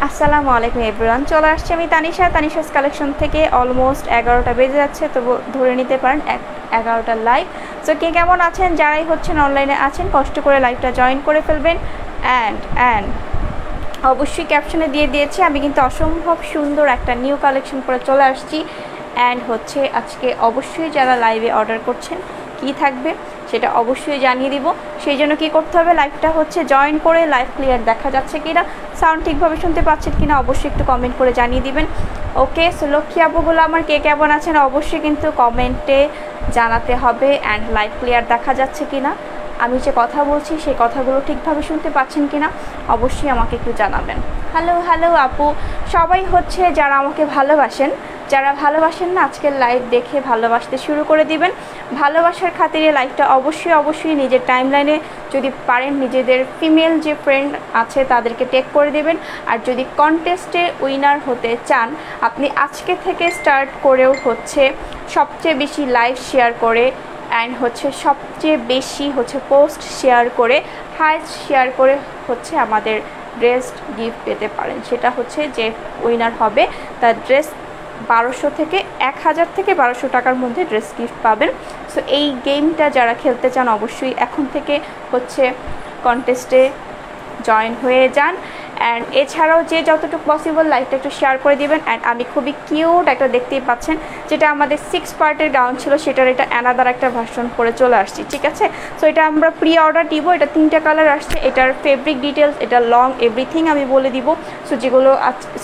আসসালামু আলাইকুম এভরিওয়ান, চলে আসছি আমি তানিশাস কালেকশন থেকে। অলমোস্ট 11টা বেজে যাচ্ছে, তো ধরে নিতে পারেন 11টার লাইভ। সো কে কেমন আছেন, যারাই হচ্ছেন অনলাইনে আছেন কষ্ট করে লাইভটা জয়েন করে ফেলবেন। অ্যান্ড অবশ্যই ক্যাপশনে দিয়ে দিয়েছি, আমি কিন্তু অসম্ভব সুন্দর একটা নিউ কালেকশন করে চলে আসছি। অ্যান্ড হচ্ছে আজকে অবশ্যই যারা লাইভে অর্ডার করছেন কি থাকবে সেটা অবশ্যই জানিয়ে দিব। সেই জন্য কী করতে হবে, লাইভটা হচ্ছে জয়েন করে লাইভ ক্লিয়ার দেখা যাচ্ছে কিনা, সাউন্ড ঠিকভাবে শুনতে পাচ্ছেন কিনা অবশ্যই একটু কমেন্ট করে জানিয়ে দিবেন। ওকে, সো লক্ষ্মী আপুগুলো আমার কে কেমন আছেন অবশ্যই কিন্তু কমেন্টে জানাতে হবে। অ্যান্ড লাইভ ক্লিয়ার দেখা যাচ্ছে কিনা, আমি যে কথা বলছি সেই কথাগুলো ঠিকভাবে শুনতে পাচ্ছেন কিনা অবশ্যই আমাকে একটু জানাবেন। হ্যালো আপু, সবাই হচ্ছে যারা আমাকে ভালোবাসেন, যারা ভালোবাসেন না আজকের লাইভ দেখে ভালোবাসতে শুরু করে দিবেন। ভালোবাসার খাতিরে লাইভটা অবশ্যই নিজের টাইমলাইনে যদি পারেন নিজেদের ফিমেল যে ফ্রেন্ড আছে তাদেরকে টেগ করে দেবেন। আর যদি কন্টেস্টে উইনার হতে চান আপনি আজকে থেকে স্টার্ট করেও হচ্ছে সবচেয়ে বেশি লাইভ শেয়ার করে অ্যান্ড হচ্ছে সবচেয়ে বেশি হচ্ছে পোস্ট শেয়ার করে হাইস্ট শেয়ার করে হচ্ছে আমাদের ড্রেস গিফট পেতে পারেন। সেটা হচ্ছে যে উইনার হবে তার ড্রেস 1200 থেকে 1000 থেকে 1200 টাকার মধ্যে ড্রেস গিফট পাবেন। সো এই গেমটা যারা খেলতে চান অবশ্যই এখন থেকে হচ্ছে কন্টেস্টে জয়েন হয়ে যান। অ্যান্ড এছাড়াও যে যতটুকু পসিবল লাইভটা একটু শেয়ার করে দিবেন। অ্যান্ড আমি খুবই কিউট একটা দেখতেই পাচ্ছেন, যেটা আমাদের 6 পার্টের গাউন ছিল সেটার এটা অ্যানাদার একটা ভার্সন করে চলে আসছি, ঠিক আছে। সো এটা আমরা প্রি অর্ডার দিব, এটা 3টা কালার আসছে, এটার ফেব্রিক ডিটেলস, এটা লং এভরিথিং আমি বলে দিব। সো যেগুলো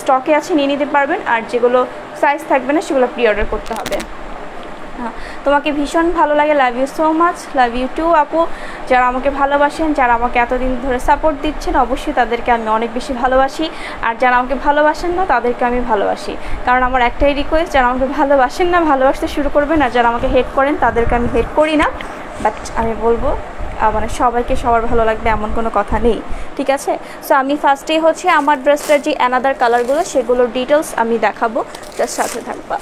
স্টকে আছে নিয়ে নিতে পারবেন, আর যেগুলো সাইজ থাকবে না সেগুলো প্রি অর্ডার করতে হবে। তোমাকে ভীষণ ভালো লাগে, love you so much, love you too আপু। যারা আমাকে ভালোবাসেন, যারা আমাকে এতদিন ধরে সাপোর্ট দিচ্ছেন অবশ্যই তাদেরকে আমি অনেক বেশি ভালোবাসি। আর যারা আমাকে ভালোবাসেন না তাদেরকে আমি ভালোবাসি, কারণ আমার একটাই রিকোয়েস্ট, যারা আমাকে ভালোবাসেন না ভালোবাসতে শুরু করবেন। আর যারা আমাকে হেট করেন তাদেরকে আমি হেট করি না, বাট আমি বলবো মানে সবাইকে সবার ভালো লাগবে এমন কোনো কথা নেই, ঠিক আছে। সো আমি ফার্স্টেই হচ্ছে আমার ড্রেসটার যে অ্যানাদার কালারগুলো সেগুলোর ডিটেলস আমি দেখাবো, জাস্ট সাথে থাকবা।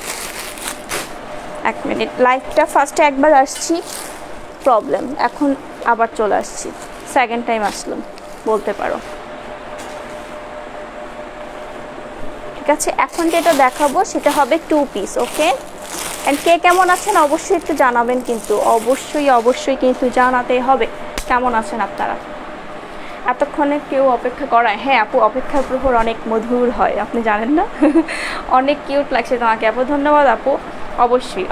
1 মিনিট, লাইভটা ফার্স্টে একবার আসছি প্রবলেম, এখন আবার চলে আসছি, সেকেন্ড টাইম আসলাম বলতে পারো, ঠিক আছে। এখন যেটা দেখাবো সেটা হবে 2 পিস, ওকে। অ্যান্ড কে কেমন আছেন অবশ্যই একটু জানাবেন, কিন্তু অবশ্যই কিন্তু জানাতে হবে কেমন আছেন আপনারা। এতক্ষণে কেউ অপেক্ষা করায়, হ্যাঁ আপু অপেক্ষার প্রহর অনেক মধুর হয়, আপনি জানেন না। অনেক কিউট লাগছে তোমাকে আপু, ধন্যবাদ আপু।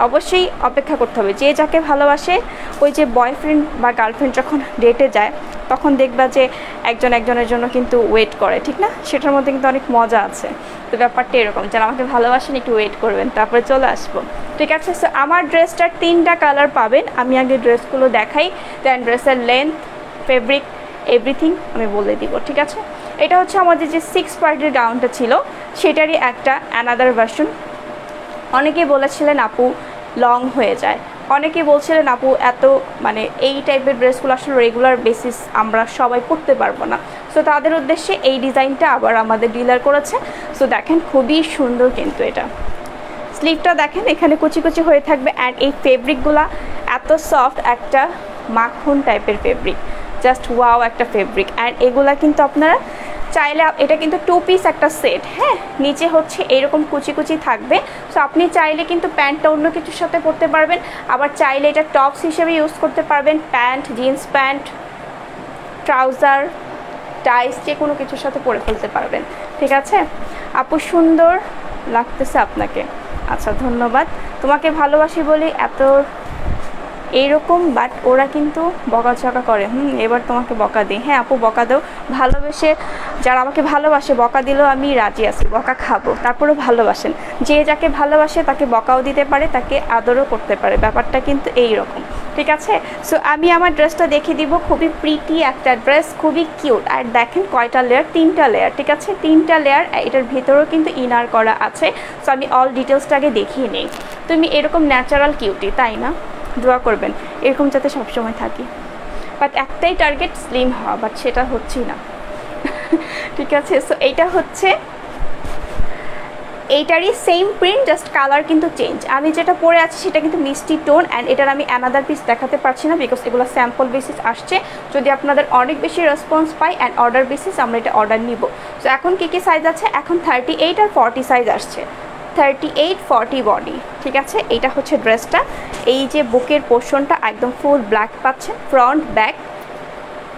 অবশ্যই অপেক্ষা করতে হবে। যে যাকে ভালোবাসে, ওই যে বয়ফ্রেন্ড বা গার্লফ্রেন্ড যখন ডেটে যায় তখন দেখবা যে একজনের জন্য কিন্তু ওয়েট করে, ঠিক না, সেটার মধ্যে কিন্তু অনেক মজা আছে। তো ব্যাপারটা এরকম, যারা আমাকে ভালোবাসেন একটু ওয়েট করবেন, তারপরে চলে আসবো, ঠিক আছে। সো আমার ড্রেসটার 3টা কালার পাবেন, আমি আগে ড্রেসগুলো দেখাই, দেন ড্রেসের লেন্থ, ফেব্রিক, এভরিথিং আমি বলে দিব, ঠিক আছে। এটা হচ্ছে আমাদের যে 6 পার্টের গাউনটা ছিল সেটারই একটা অ্যানাদার ভার্সন। অনেকেই বলেছিলেন আপু লং হয়ে যায়, অনেকেই বলছিলেন আপু এত মানে এই টাইপের ড্রেসগুলো আসলে রেগুলার বেসিস আমরা সবাই পরতে পারবো না। সো তাদের উদ্দেশ্যে এই ডিজাইনটা আবার আমাদের ডিলার করেছে। সো দেখেন খুবই সুন্দর কিন্তু এটা, স্লিভটা দেখেন এখানে কুচি হয়ে থাকবে। অ্যান্ড এই ফেব্রিকগুলা এত সফট, একটা মাখন টাইপের ফেব্রিক, জাস্ট ওয়াও একটা ফেব্রিক। অ্যান্ড এগুলা কিন্তু আপনারা চাইলে, এটা কিন্তু 2 পিস একটা সেট, হ্যাঁ, নিচে হচ্ছে এইরকম কুচি থাকবে। সো আপনি চাইলে কিন্তু প্যান্টটা অন্য কিছুর সাথে পরতে পারবেন, আবার চাইলে এটা টপস হিসেবে ইউজ করতে পারবেন, প্যান্ট, জিন্স প্যান্ট, ট্রাউজার, টাইস যে কোনো কিছুর সাথে পরে ফেলতে পারবেন, ঠিক আছে। আপু সুন্দর লাগতেছে আপনাকে, আচ্ছা ধন্যবাদ। তোমাকে ভালোবাসি বলে এত এইরকম, বাট ওরা কিন্তু বকাঝকা করে, এবার তোমাকে বকা দিই, হ্যাঁ আপু বকা দাও, ভালোবেসে যারা আমাকে ভালোবাসে বকা দিলেও আমি রাজি আছি, বকা খাবো, তারপরেও ভালোবাসেন। যে যাকে ভালোবাসে তাকে বকাও দিতে পারে, তাকে আদরও করতে পারে, ব্যাপারটা কিন্তু এই রকম, ঠিক আছে। সো আমি আমার ড্রেসটা দেখিয়ে দিব, খুবই প্রিটি একটা ড্রেস, খুবই কিউট। আর দেখেন কয়টা লেয়ার, 3টা লেয়ার, ঠিক আছে, 3টা লেয়ার। এটার ভেতরেও কিন্তু ইনার করা আছে। সো আমি অল ডিটেলসটা আগে দেখিয়ে নিই। তুমি এরকম ন্যাচারাল কিউটি, তাই না, দোয়া করবেন এরকম যাতে সবসময় থাকি, বাট একটাই টার্গেট স্লিম হওয়া, বাট সেটা হচ্ছেই না, ঠিক আছে। সো এইটা হচ্ছে এইটারই সেম প্রিন্ট, জাস্ট কালার কিন্তু চেঞ্জ। আমি যেটা পরে আছি সেটা কিন্তু মিষ্টি টোন, অ্যান্ড এটার আমি অ্যানাদার পিস দেখাতে পারছি না বিকজ এগুলো স্যাম্পল বেসিস আসছে। যদি আপনাদের অনেক বেশি response pi and order basis আমরা এটা অর্ডার নিব। সো এখন কী কী সাইজ আছে, এখন 38 আর 40 সাইজ আসছে, 38 40 বডি, ঠিক আছে। এইটা হচ্ছে ড্রেসটা। এই যে বুকের পোর্শনটা একদম ফুল ব্ল্যাক পাচ্ছেন, ফ্রন্ট ব্যাক,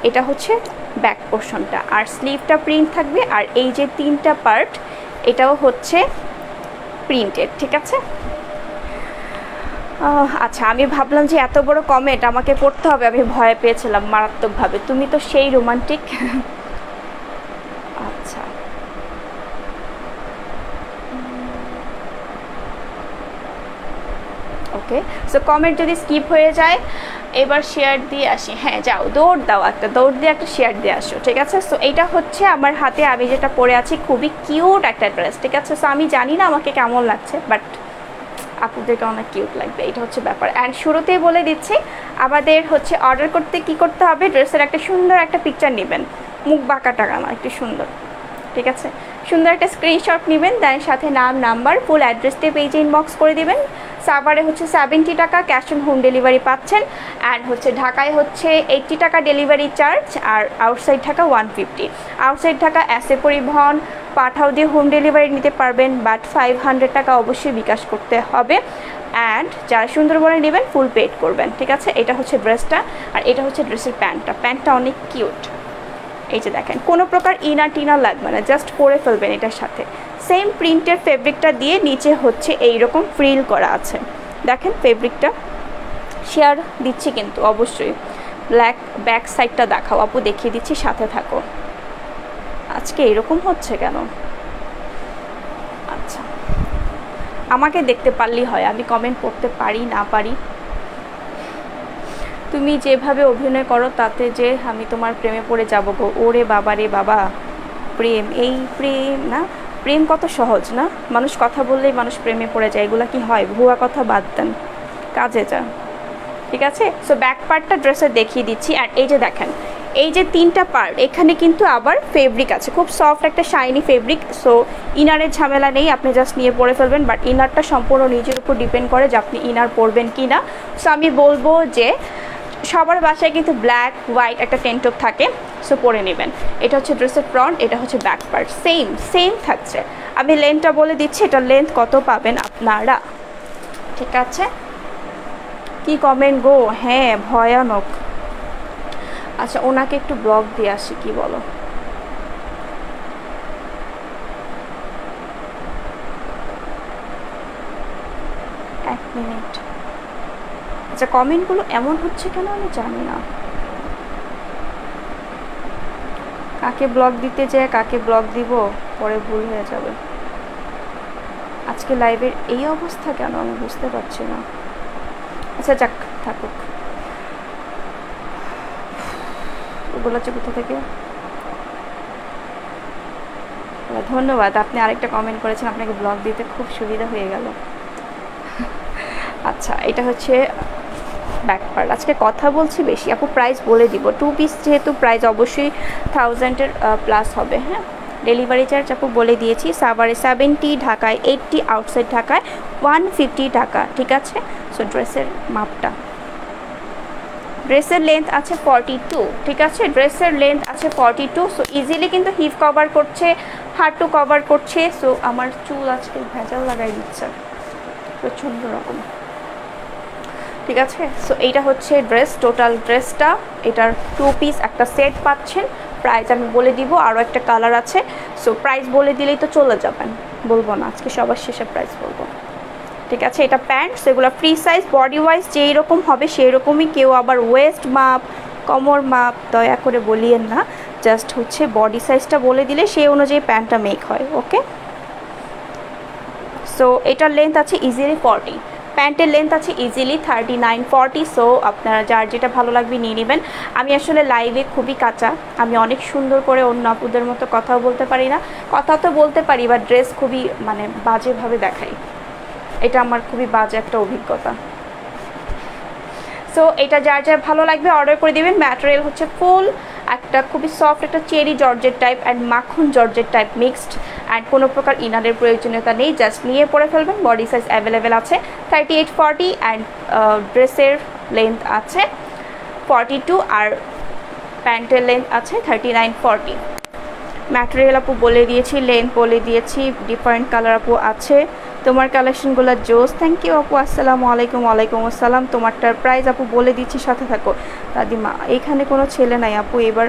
এটা হচ্ছে ব্যাক পোর্শনটা, আর স্লিভটা প্রিন্ট থাকবে, আর এই যে 3টা পার্ট এটাও হচ্ছে প্রিন্টেড, ঠিক আছে। আচ্ছা, আমি ভাবলাম যে এত বড় কমেন্ট আমাকে করতে হবে, আমি ভয় পেয়েছিলাম মারাত্মকভাবে। তুমি তো সেই রোমান্টিক। আচ্ছা, ওকে। সো কমেন্ট যদি স্কিপ হয়ে যায়, এবার শেয়ার দিয়ে আসি। হ্যাঁ যাও, দৌড় দাও, একটা দৌড় দিয়ে একটা শেয়ার দিয়ে আসো, ঠিক আছে। সো এইটা হচ্ছে আমার হাতে আমি যেটা পরে আছি, খুবই কিউট একটা ড্রেস, ঠিক আছে। সো আমি জানি না আমাকে কেমন লাগছে, বাট আপুদেরকে অনেক কিউট লাগবে, এটা হচ্ছে ব্যাপার। অ্যান্ড শুরুতেই বলে দিচ্ছি, আমাদের হচ্ছে অর্ডার করতে কি করতে হবে, ড্রেসের একটা সুন্দর একটা পিকচার নেবেন, মুখ বাঁকা টাকা না, একটু সুন্দর, ঠিক আছে। সুন্দর একটা স্ক্রিনশট নেবেন, দেন সাথে নাম, নাম্বার, ফুল অ্যাড্রেস দিয়ে পেজে ইনবক্স করে দিবেন। সাভারে হচ্ছে 70 টাকা ক্যাশ অন হোম ডেলিভারি পাচ্ছেন, অ্যান্ড হচ্ছে ঢাকায় হচ্ছে 80 টাকা ডেলিভারি চার্জ, আর আউটসাইড ঢাকা 150। আউটসাইড ঢাকা এসএ পরিবহন পাঠাও দিয়ে হোম ডেলিভারি নিতে পারবেন, বাট 500 টাকা অবশ্যই বিকাশ করতে হবে। অ্যান্ড যারা সুন্দরবনে নেবেন ফুল পেড করবেন, ঠিক আছে। এটা হচ্ছে ড্রেসটা, আর এটা হচ্ছে ড্রেসের প্যান্টটা। প্যান্টটা অনেক কিউট, এই যে দেখেন, কোনো প্রকার ইনার টিনার লাগবে না, জাস্ট পরে ফেলবেন এটার সাথে। সেম প্রিন্টের ফেব্রিকটা দিয়ে নিচে হচ্ছে এইরকম ফ্রিল করা আছে, দেখেন ফেব্রিকটা। শেয়ার দিচ্ছি কিন্তু অবশ্যই, ব্ল্যাক ব্যাক সাইডটা দেখাও আপু, দেখিয়ে দিচ্ছি, সাথে থাকো। আজকে এরকম হচ্ছে কেন? আচ্ছা, আমাকে দেখতে পারলেই হয়, আমি কমেন্ট করতে পারি না পারি। তুমি যেভাবে অভিনয় করো তাতে যে আমি তোমার প্রেমে পড়ে যাবো গো। ওরে বাবা রে বাবা, প্রেম, এই প্রেম না, প্রেম কত সহজ না, মানুষ কথা বললেই মানুষ প্রেমে পড়ে যায়, এগুলো কি হয়? ভুয়া কথা বাদ দেন, কাজে যান, ঠিক আছে। সো ব্যাক পার্টটা ড্রেসে দেখিয়ে দিচ্ছি। আর এই যে দেখেন, এই যে 3টা পার্ট, এখানে কিন্তু আবার ফেব্রিক আছে, খুব সফট একটা শাইনি ফেব্রিক। সো ইনারের ঝামেলা নেই, আপনি জাস্ট নিয়ে পরে ফেলবেন, বাট ইনারটা সম্পূর্ণ নিজের উপর ডিপেন্ড করে যে আপনি ইনার পরবেন কি না। সো আমি বলবো যে সবার বাসায় কিন্তু ব্ল্যাক হোয়াইট একটা টেন্টপ থাকে, সো পরে নেবেন। এটা হচ্ছে ড্রেসের ফ্রন্ট, এটা হচ্ছে ব্যাক পার্ট, সেম থাকছে। আমি লেন্থটা বলে দিচ্ছি, এটার লেন্থ কত পাবেন আপনারা, ঠিক আছে। কি কমেন্ট গো, হ্যাঁ ভয়ানক। আচ্ছা, ওনাকে একটু ব্লগ দিয়ে আসি, কি বলো? এক মিনিট। আচ্ছা, কমেন্টগুলো এমন হচ্ছে কেন আমি জানি না, কাকে ব্লগ দিতে যায় কাকে ব্লগ দিব পরে ভুল হয়ে যাবে। আজকে লাইভের এই অবস্থা কেন আমি বুঝতে পারছি না। আচ্ছা যাক, থাকুক, ওগুলো হচ্ছে কোথা থেকে। ধন্যবাদ, আপনি আরেকটা কমেন্ট করেছেন, আপনাকে ব্লগ দিতে খুব সুবিধা হয়ে গেল। আচ্ছা, এটা হচ্ছে ব্যাক পার্ট। আজকে কথা বলছি বেশি আপু, প্রাইস বলে দিব। 2 পিস যেহেতু প্রাইস অবশ্যই 1000-এর প্লাস হবে। হ্যাঁ, ডেলিভারি চার্জ আপু বলে দিয়েছি। সাভারে 70, ঢাকায় 80, আউটসাইড ঢাকায় 150 টাকা, ঠিক আছে। সো ড্রেসের মাপটা, ড্রেসের লেন্থ আছে 42, ঠিক আছে। ড্রেসের লেন্থ আছে 42। সো ইজিলি কিন্তু হিপ কভার করছে, হাঁটু কভার করছে। সো আমার চুল আজকে ভেজাল লাগাই দিচ্ছে প্রচণ্ড রকম, ঠিক আছে। সো এইটা হচ্ছে ড্রেস, টোটাল ড্রেসটা। এটার 2 পিস একটা সেট পাচ্ছেন। প্রাইস আমি বলে দিব, আরও একটা কালার আছে। সো প্রাইস বলে দিলেই তো চলে যাবেন, বলবো না, আজকে সবার শেষে প্রাইস বলবো, ঠিক আছে। এটা প্যান্ট, সেগুলো ফ্রি সাইজ, বডি ওয়াইজ যেই রকম হবে সেই রকমই। কেউ আবার ওয়েস্ট মাপ, কোমর মাপ দয়া করে বলিয়েন না, জাস্ট হচ্ছে বডি সাইজটা বলে দিলে সেই অনুযায়ী প্যান্টটা মেক হয়, ওকে। সো এটার লেন্থ আছে ইজিলি 40, প্যান্টের লেন্থ আছে ইজিলি 39-40। সো আপনারা যার যেটা ভালো লাগবে নিয়ে নেবেন। আমি আসলে লাইভে খুবই কাঁচা, আমি অনেক সুন্দর করে অন্য আপুদের মতো কথাও বলতে পারি না। কথা তো বলতে পারি, বা ড্রেস খুবই মানে বাজেভাবে দেখাই, এটা আমার খুবই বাজে একটা অভিজ্ঞতা। সো এটা যার যার ভালো লাগবে অর্ডার করে দেবেন। ম্যাটেরিয়াল হচ্ছে ফুল একটা খুবই সফট একটা চেরি জর্জেট টাইপ অ্যান্ড মাখন জর্জেট টাইপ মিক্সড, অ্যান্ড কোনো প্রকার ইনারের প্রয়োজনীয়তা নেই, জাস্ট নিয়ে পরে ফেলবেন। বডি সাইজ অ্যাভেলেবেল আছে 38-40 অ্যান্ড ড্রেসের লেন্থ আছে 42 আর প্যান্টের লেন্থ আছে 39-40। ম্যাটেরিয়াল আপু বলে দিয়েছি, লেন্থ বলে দিয়েছি, ডিফারেন্ট কালার আপু আছে। তোমার কালেকশনগুলো জোস, থ্যাংক ইউ আপু, আসসালামু আলাইকুম। ওয়ালাইকুম আসসালাম। তোমারটার প্রাইস আপু বলে দিচ্ছি, সাথে থাকো। দাদিমা এখানে কোনো ছেলে নাই আপু এবার।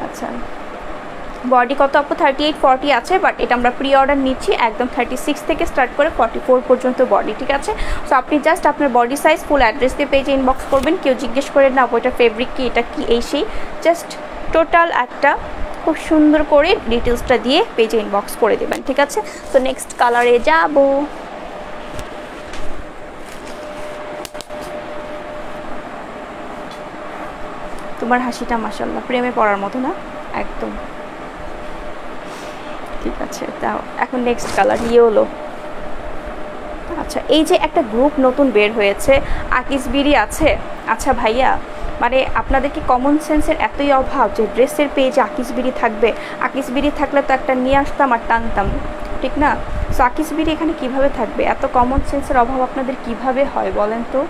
আচ্ছা বডি কত আপু? 38-40 আছে, বাট এটা আমরা প্রি অর্ডার নিচ্ছি একদম 36 থেকে স্টার্ট করে 44 পর্যন্ত বডি, ঠিক আছে। সো আপনি জাস্ট আপনার বডি সাইজ ফুল অ্যাড্রেস দিয়ে পেজে ইনবক্স করবেন। কেউ জিজ্ঞেস করেন না আপু এটা ফেব্রিক কি, এটা কি, এই সেই, জাস্ট টোটাল একটা খুব সুন্দর করে ডিটেলসটা দিয়ে পেজে ইনবক্স করে দেবেন, ঠিক আছে। তো নেক্সট কালারে যাব। তোমার হাসিটা মাশাআল্লাহ প্রেমে পড়ার মতো না, একদম ঠিক আছে। তাও এখন নেক্সট কালার ইয়েলো। আচ্ছা এই যে একটা গ্রুপ নতুন বের হয়েছে, আকিসবিরি আছে। আচ্ছা ভাইয়া মানে আপনাদের কি কমন সেন্সের এতই অভাব যে ড্রেসের পেজে আকিসবিরি থাকবে? আকিসবিরি থাকলে তো একটা নিয়ে আসতাম আর টানতাম, ঠিক না? সো আকিসবিরি এখানে কিভাবে থাকবে? এত কমন সেন্সের অভাব আপনাদের কিভাবে হয় বলেন তো?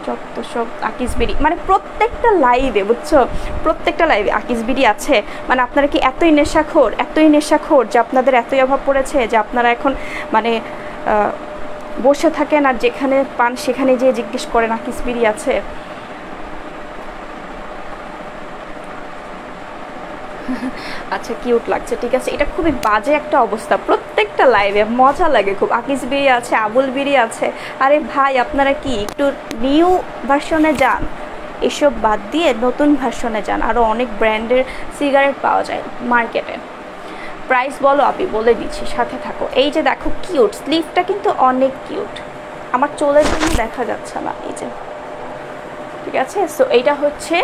যত সব আকিসবিরি, মানে প্রত্যেকটা লাইভে বুঝছো, প্রত্যেকটা লাইভে আকিসবিরি আছে। মানে আপনারা কি এতই নেশাখোর যে আপনাদের এতই অভাব পড়েছে যে আপনারা এখন মানে বসে থাকেন আর যেখানে পান সেখানে যেয়ে জিজ্ঞেস করেন আকিসবিরি আছে? আচ্ছা কিউট লাগছে, ঠিক আছে। এটা খুবই বাজে একটা অবস্থা, প্রত্যেকটা লাইভে মজা লাগে খুব। আকিসবিরি আছে, আবুলবিরি আছে। আরে ভাই আপনারা কি একটু নিউ ভার্সনে যান, এসব বাদ দিয়ে নতুন ভার্সনে যান। আরও অনেক ব্র্যান্ডের সিগারেট পাওয়া যায় মার্কেটে। প্রাইস বলো আপনি বলে দিচ্ছি, সাথে থাকো। এই যে দেখো কিউট স্লিভটা কিন্তু অনেক কিউট, আমার চোলের জন্য দেখা যাচ্ছে না, এই যে, ঠিক আছে। সো এইটা হচ্ছে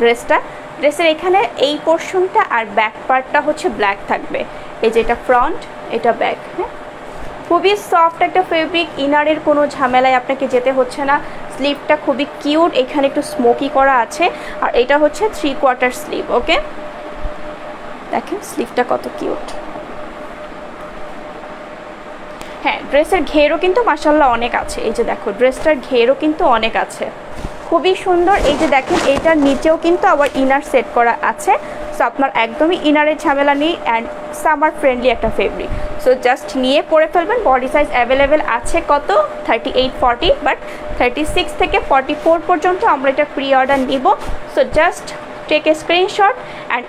ড্রেসটা। ড্রেসের এখানে এই পোর্শনটা আর ব্যাক পার্টটা হচ্ছে ব্ল্যাক থাকবে। এই যে এটা ফ্রন্ট, এটা ব্যাক। হ্যাঁ খুবই সফট একটা ফেব্রিক, ইনারের কোনো ঝামেলায় আপনাকে যেতে হচ্ছে না। স্লিভটা খুবই কিউট, এখানে একটু স্মোকি করা আছে। আর এটা হচ্ছে 3/4 স্লিভ। ওকে দেখেন স্লিভটা কত কিউট। হ্যাঁ ড্রেসের ঘেরও কিন্তু মাশাআল্লাহ অনেক আছে। এই যে দেখো ড্রেসটার ঘেরও কিন্তু অনেক আছে, খুবই সুন্দর। এই যে দেখেন এইটার নিচেও কিন্তু আবার ইনার সেট করা আছে। সো আপনার একদমই ইনারের ঝামেলা নেই অ্যান্ড সামার ফ্রেন্ডলি একটা ফেব্রিক। সো জাস্ট নিয়ে পরে ফেলবেন। বডি সাইজ অ্যাভেলেবেল আছে কত? 38-40, বাট 36 থেকে 44 পর্যন্ত আমরা এটা প্রি অর্ডার নিব। So just take a screenshot and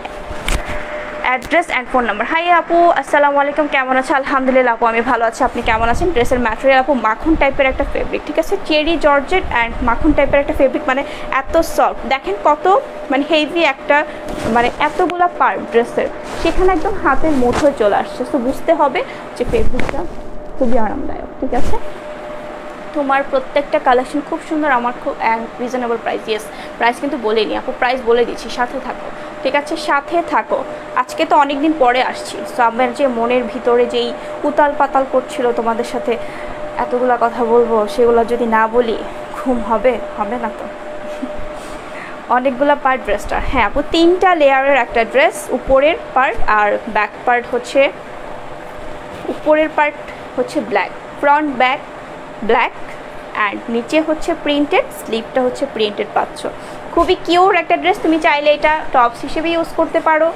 address and phone number. Hi আপু আসসালামু আলাইকুম, কেমন আছে? আলহামদুলিল্লাহ আপু আমি ভালো আছি, আপনি কেমন আছেন? ড্রেসের ম্যাটেরিয়াল আপু মাখন টাইপের একটা ফেব্রিক, ঠিক আছে। চেরি জর্জেট অ্যান্ড মাখন টাইপের একটা ফেব্রিক, মানে এত সফট। দেখেন কত মানে হেভি একটা, মানে এতগুলো পার্ট ড্রেসের, সেখানে একদম হাতের মুঠোয় চলে আসছে। তো বুঝতে হবে যে ফেব্রিকটা খুবই আরামদায়ক, ঠিক আছে। তোমার প্রত্যেকটা কালেকশন খুব সুন্দর, আমার খুব রিজনেবল প্রাইস। ইয়েস প্রাইস কিন্তু বলেনি আপু, প্রাইস বলে দিচ্ছি, সাথে থাকো, ঠিক আছে, সাথে থাকো। আজকে তো অনেক দিন পরে আসছি, সো আমার যে মনের ভিতরে যেই উতাল পাতাল করছিল তোমাদের সাথে এতগুলা কথা বলবো, সেগুলো যদি না বলি ঘুম হবে না তো। অনেকগুলো পার্ট ড্রেসটা। হ্যাঁ আপু 3টা লেয়ারের একটা ড্রেস, উপরের পার্ট আর ব্যাক পার্ট হচ্ছে, উপরের পার্ট হচ্ছে black, front back black and নিচে হচ্ছে প্রিন্টেড, স্লিভটা হচ্ছে প্রিন্টেড পাচ্ছ। খুবই কিউট একটা ড্রেস, তুমি চাইলে এটা টপস হিসেবে ইউজ করতে পারো।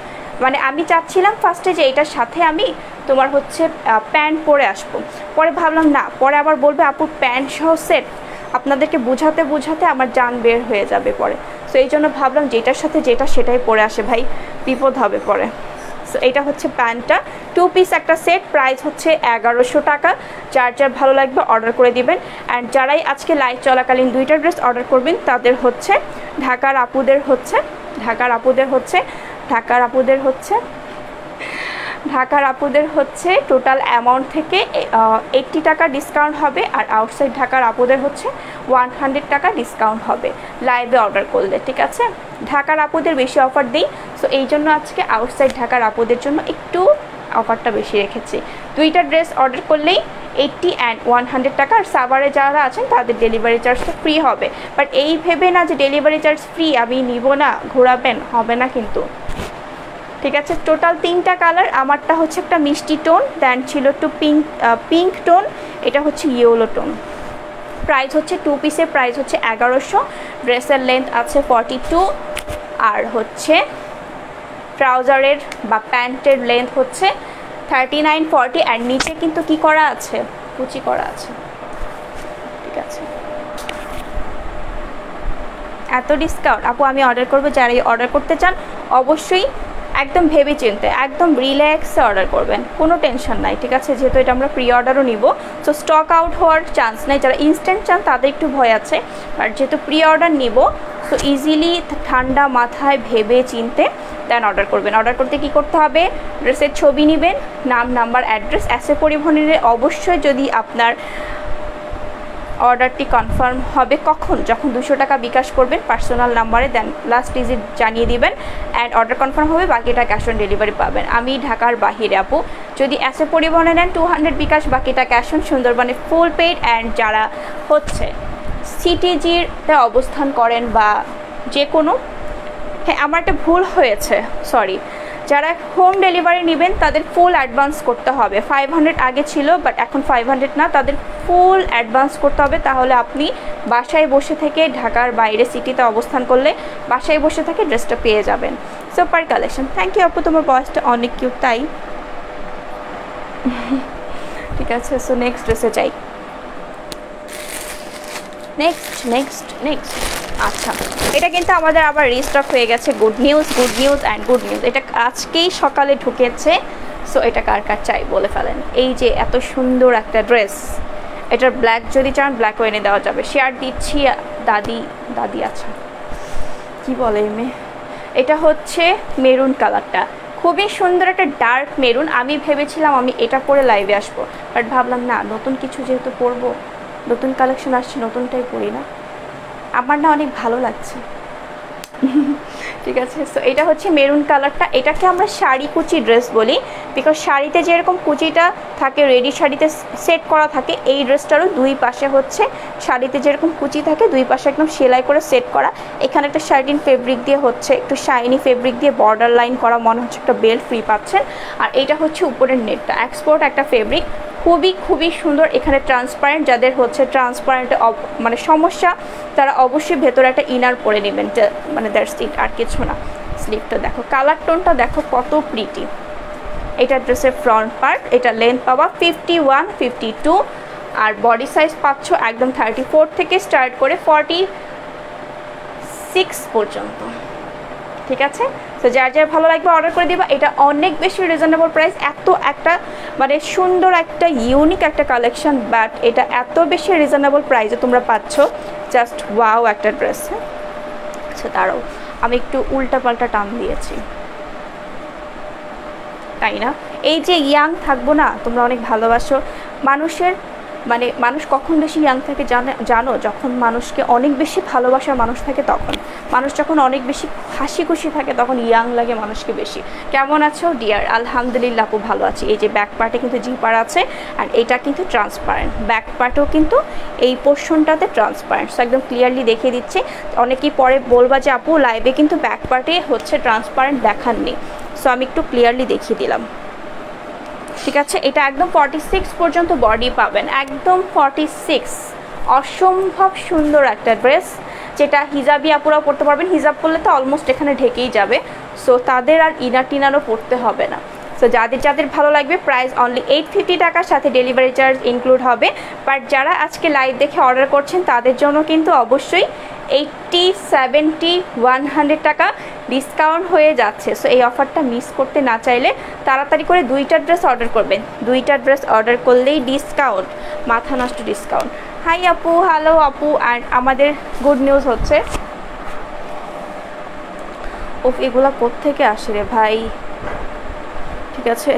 মানে আমি চাচ্ছিলাম ফার্স্টে যে এটার সাথে আমি তোমার হচ্ছে প্যান্ট পরে আসবো, পরে ভাবলাম না, পরে আবার বলবে আপু প্যান্ট সহ সেট, আপনাদেরকে বোঝাতে আমার জান বের হয়ে যাবে পরে। সো এই জন্য ভাবলাম যেটার সাথে যেটা সেটাই পরে আসে ভাই, বিপদ হবে পরে। সো এটা হচ্ছে প্যান্টটা, 2 পিস একটা সেট, প্রাইস হচ্ছে 1100 টাকা। যার ভালো লাগবে অর্ডার করে দিবেন। অ্যান্ড যারাই আজকে লাইভ চলাকালীন 2টা ড্রেস অর্ডার করবেন তাদের হচ্ছে ঢাকার আপুদের হচ্ছে টোটাল অ্যামাউন্ট থেকে 80 টাকা ডিসকাউন্ট হবে। আর আউটসাইড ঢাকার আপুদের হচ্ছে 100 টাকা ডিসকাউন্ট হবে লাইভে অর্ডার করলে, ঠিক আছে। ঢাকার আপুদের বেশি অফার দিই, সো এই জন্য আজকে আউটসাইড ঢাকার আপুদের জন্য একটু অফারটা বেশি রেখেছি। 2টা ড্রেস অর্ডার করলেই 80 অ্যান্ড 100 টাকা। আর সাভারে যারা আছেন তাদের ডেলিভারি চার্জটা ফ্রি হবে, বাট এই ভেবে না যে ডেলিভারি চার্জ ফ্রি আমি নিব না, ঘোরাবেন, হবে না কিন্তু। ঠিক আছে, টোটাল 3টা কালার। আমারটা হচ্ছে একটা মিষ্টি টোন, দেন ছিল একটু পিঙ্ক টোন, এটা হচ্ছে ইয়েলো টোন। প্রাইস হচ্ছে 2 পিসের প্রাইস হচ্ছে 1100। ড্রেসের লেন্থ আছে 42, আর হচ্ছে ট্রাউজারের বা প্যান্টের লেন্থ হচ্ছে 39-40, আর নিচে কিন্তু কি করা আছে, কুচি করা আছে। ঠিক আছে, এত ডিসকাউন্ট আপু, আমি অর্ডার করবো। যারা অর্ডার করতে চান অবশ্যই একদম ভেবে চিনতে, একদম রিল্যাক্সে অর্ডার করবেন, কোনো টেনশন নাই। ঠিক আছে, যেহেতু এটা আমরা প্রি অর্ডারও নিব, সো স্টক আউট হওয়ার চান্স নেই। যারা ইনস্ট্যান্ট চান তাদের একটু ভয় আছে, বাট যেহেতু প্রি অর্ডার নিব, সো ইজিলি ঠান্ডা মাথায় ভেবে চিনতে দেন অর্ডার করবেন। অর্ডার করতে কি করতে হবে, ড্রেসের ছবি নেবেন, নাম, নাম্বার, অ্যাড্রেস। এসএ পরিবহনের অবশ্যই যদি আপনার অর্ডারটি কনফার্ম হবে কখন, যখন 200 টাকা বিকাশ করবেন পার্সোনাল নাম্বারে, দেন লাস্ট ডিজিট জানিয়ে দিবেন অ্যান্ড অর্ডার কনফার্ম হবে, বাকিটা ক্যাশ অন ডেলিভারি পাবেন। আমি ঢাকার বাহিরে আপু, যদি এসএ পরিবহনে নেন 200 বিকাশ, বাকিটা ক্যাশ অন। সুন্দরবনে ফুল পেইড। অ্যান্ড যারা হচ্ছে সিটিজিতে অবস্থান করেন বা যে কোনো, হ্যাঁ আমার একটা ভুল হয়েছে, সরি, যারা হোম ডেলিভারি নেবেন তাদের ফুল অ্যাডভান্স করতে হবে। 500 আগে ছিল, বাট এখন 500 না, তাদের ফুল অ্যাডভান্স করতে হবে। তাহলে আপনি বাসায় বসে থেকে, ঢাকার বাইরে সিটিতে অবস্থান করলে বাসায় বসে থেকে ড্রেসটা পেয়ে যাবেন। Super collection. থ্যাংক ইউ আপু, তোমার বয়সটা অনেক কিউট, তাই। ঠিক আছে, সো নেক্সট ড্রেসে যাই। নেক্সট। আচ্ছা, এটা কিন্তু আমাদের আবার রিস্টক হয়ে গেছে। Good news and good news. এটা আজকেই সকালে ঢুকেছে, সো এটা কার চাই বলে ফেলেন। এই যে এত সুন্দর একটা ড্রেস, এটার ব্ল্যাক যদি চান ব্ল্যাকও এনে দেওয়া যাবে। শেয়ার দিচ্ছি দাদি আচ্ছা কি বলে মেয়ে, এটা হচ্ছে মেরুন কালারটা, খুবই সুন্দর একটা ডার্ক মেরুন। আমি ভেবেছিলাম আমি এটা পরে লাইভে আসবো, বাট ভাবলাম না, নতুন কিছু যেহেতু পরবো, নতুন কালেকশন আসছে, নতুনটাই পরি না, আমার না অনেক ভালো লাগছে। ঠিক আছে, সো এটা হচ্ছে মেরুন কালারটা। এটাকে আমরা শাড়ি কুচি ড্রেস বলি, বিকজ শাড়িতে যেরকম কুচিটা থাকে, রেডি শাড়িতে সেট করা থাকে, এই ড্রেসটারও দুই পাশে হচ্ছে শাড়িতে যেরকম কুচি থাকে, দুই পাশে একদম সেলাই করে সেট করা। এখানে একটা শার্টিন ফেব্রিক দিয়ে হচ্ছে, একটু শাইনি ফেব্রিক দিয়ে বর্ডার লাইন করা, মনে হচ্ছে একটা বেল্ট ফ্রি পাচ্ছেন। আর এইটা হচ্ছে উপরের নেটটা, এক্সপোর্ট একটা ফেব্রিক, খুবই সুন্দর। এখানে ট্রান্সপারেন্ট, যাদের হচ্ছে ট্রান্সপারেন্টে মানে সমস্যা, তারা অবশ্যই ভেতরে একটা ইনার পরে নেবেন, মানে দ্যাটস ইট, আর কিছু না। স্লিভটা দেখো, কালার টোনটা দেখো কত প্রিটি। এটা ড্রেসের ফ্রন্ট পার্ট, এটা লেন্থ পাবা 51, 52, আর বডি সাইজ পাচ্ছ একদম 34 থেকে স্টার্ট করে 46 পর্যন্ত। ঠিক আছে, তো যার ভালো লাগবে অর্ডার করে দিবা। এটা অনেক বেশি রিজনেবল প্রাইস, এত একটা মানে সুন্দর একটা ইউনিক একটা কালেকশন, বাট এটা এত বেশি রিজনেবল প্রাইসে তোমরা পাচ্ছ, জাস্ট ওয়াও একটা ড্রেস। আচ্ছা দাঁড়াও, আমি একটু উল্টাপাল্টা টান দিয়েছি, তাই না? এই যে ইয়াং থাকবো না, তোমরা অনেক ভালোবাসো মানুষের, মানে মানুষ কখন বেশি ইয়াং থাকে জানো? যখন মানুষকে অনেক বেশি ভালোবাসার মানুষ থাকে, তখন মানুষ যখন অনেক বেশি হাসি খুশি থাকে তখন ইয়াং লাগে মানুষকে বেশি। কেমন আছো ডিয়ার? আলহামদুলিল্লাহ আপু ভালো আছি। এই যে ব্যাক পার্টে কিন্তু জিপার আছে, আর এটা কিন্তু ট্রান্সপারেন্ট, ব্যাক পার্টেও কিন্তু এই পোর্শনটাতে ট্রান্সপারেন্ট, সো একদম ক্লিয়ারলি দেখিয়ে দিচ্ছে। অনেকেই পরে বলবা যে আপু লাইভে কিন্তু ব্যাক পার্টে হচ্ছে ট্রান্সপারেন্ট দেখাননি, সো আমি একটু ক্লিয়ারলি দেখিয়ে দিলাম। ঠিক আছে, এটা একদম 46 পর্যন্ত বডি পাবেন, একদম 46। অসম্ভব সুন্দর একটা ড্রেস, যেটা হিজাবি আপুরাও পরতে পারবেন। হিজাব পরলে তো অলমোস্ট এখানে ঢেকেই যাবে, সো তাদের আর ইনার টিনারও পরতে হবে না। সো যাদের ভালো লাগবে, প্রাইস অনলি 850 টাকার সাথে ডেলিভারি চার্জ ইনক্লুড হবে। বাট যারা আজকে লাইভ দেখে অর্ডার করছেন তাদের জন্য কিন্তু অবশ্যই 80, 70, 100 টাকা ডিসকাউন্ট হয়ে যাচ্ছে। সো এই অফারটা মিস করতে না চাইলে তাড়াতাড়ি করে 2টা ড্রেস অর্ডার করবেন। 2টা ড্রেস অর্ডার করলেই ডিসকাউন্ট, মাথা নষ্ট ডিসকাউন্ট। হাই আপু, হ্যালো আপু। অ্যান্ড আমাদের গুড নিউজ হচ্ছে, ওফ এগুলা কোত্থেকে আসে রে ভাই। ঠিক আছে,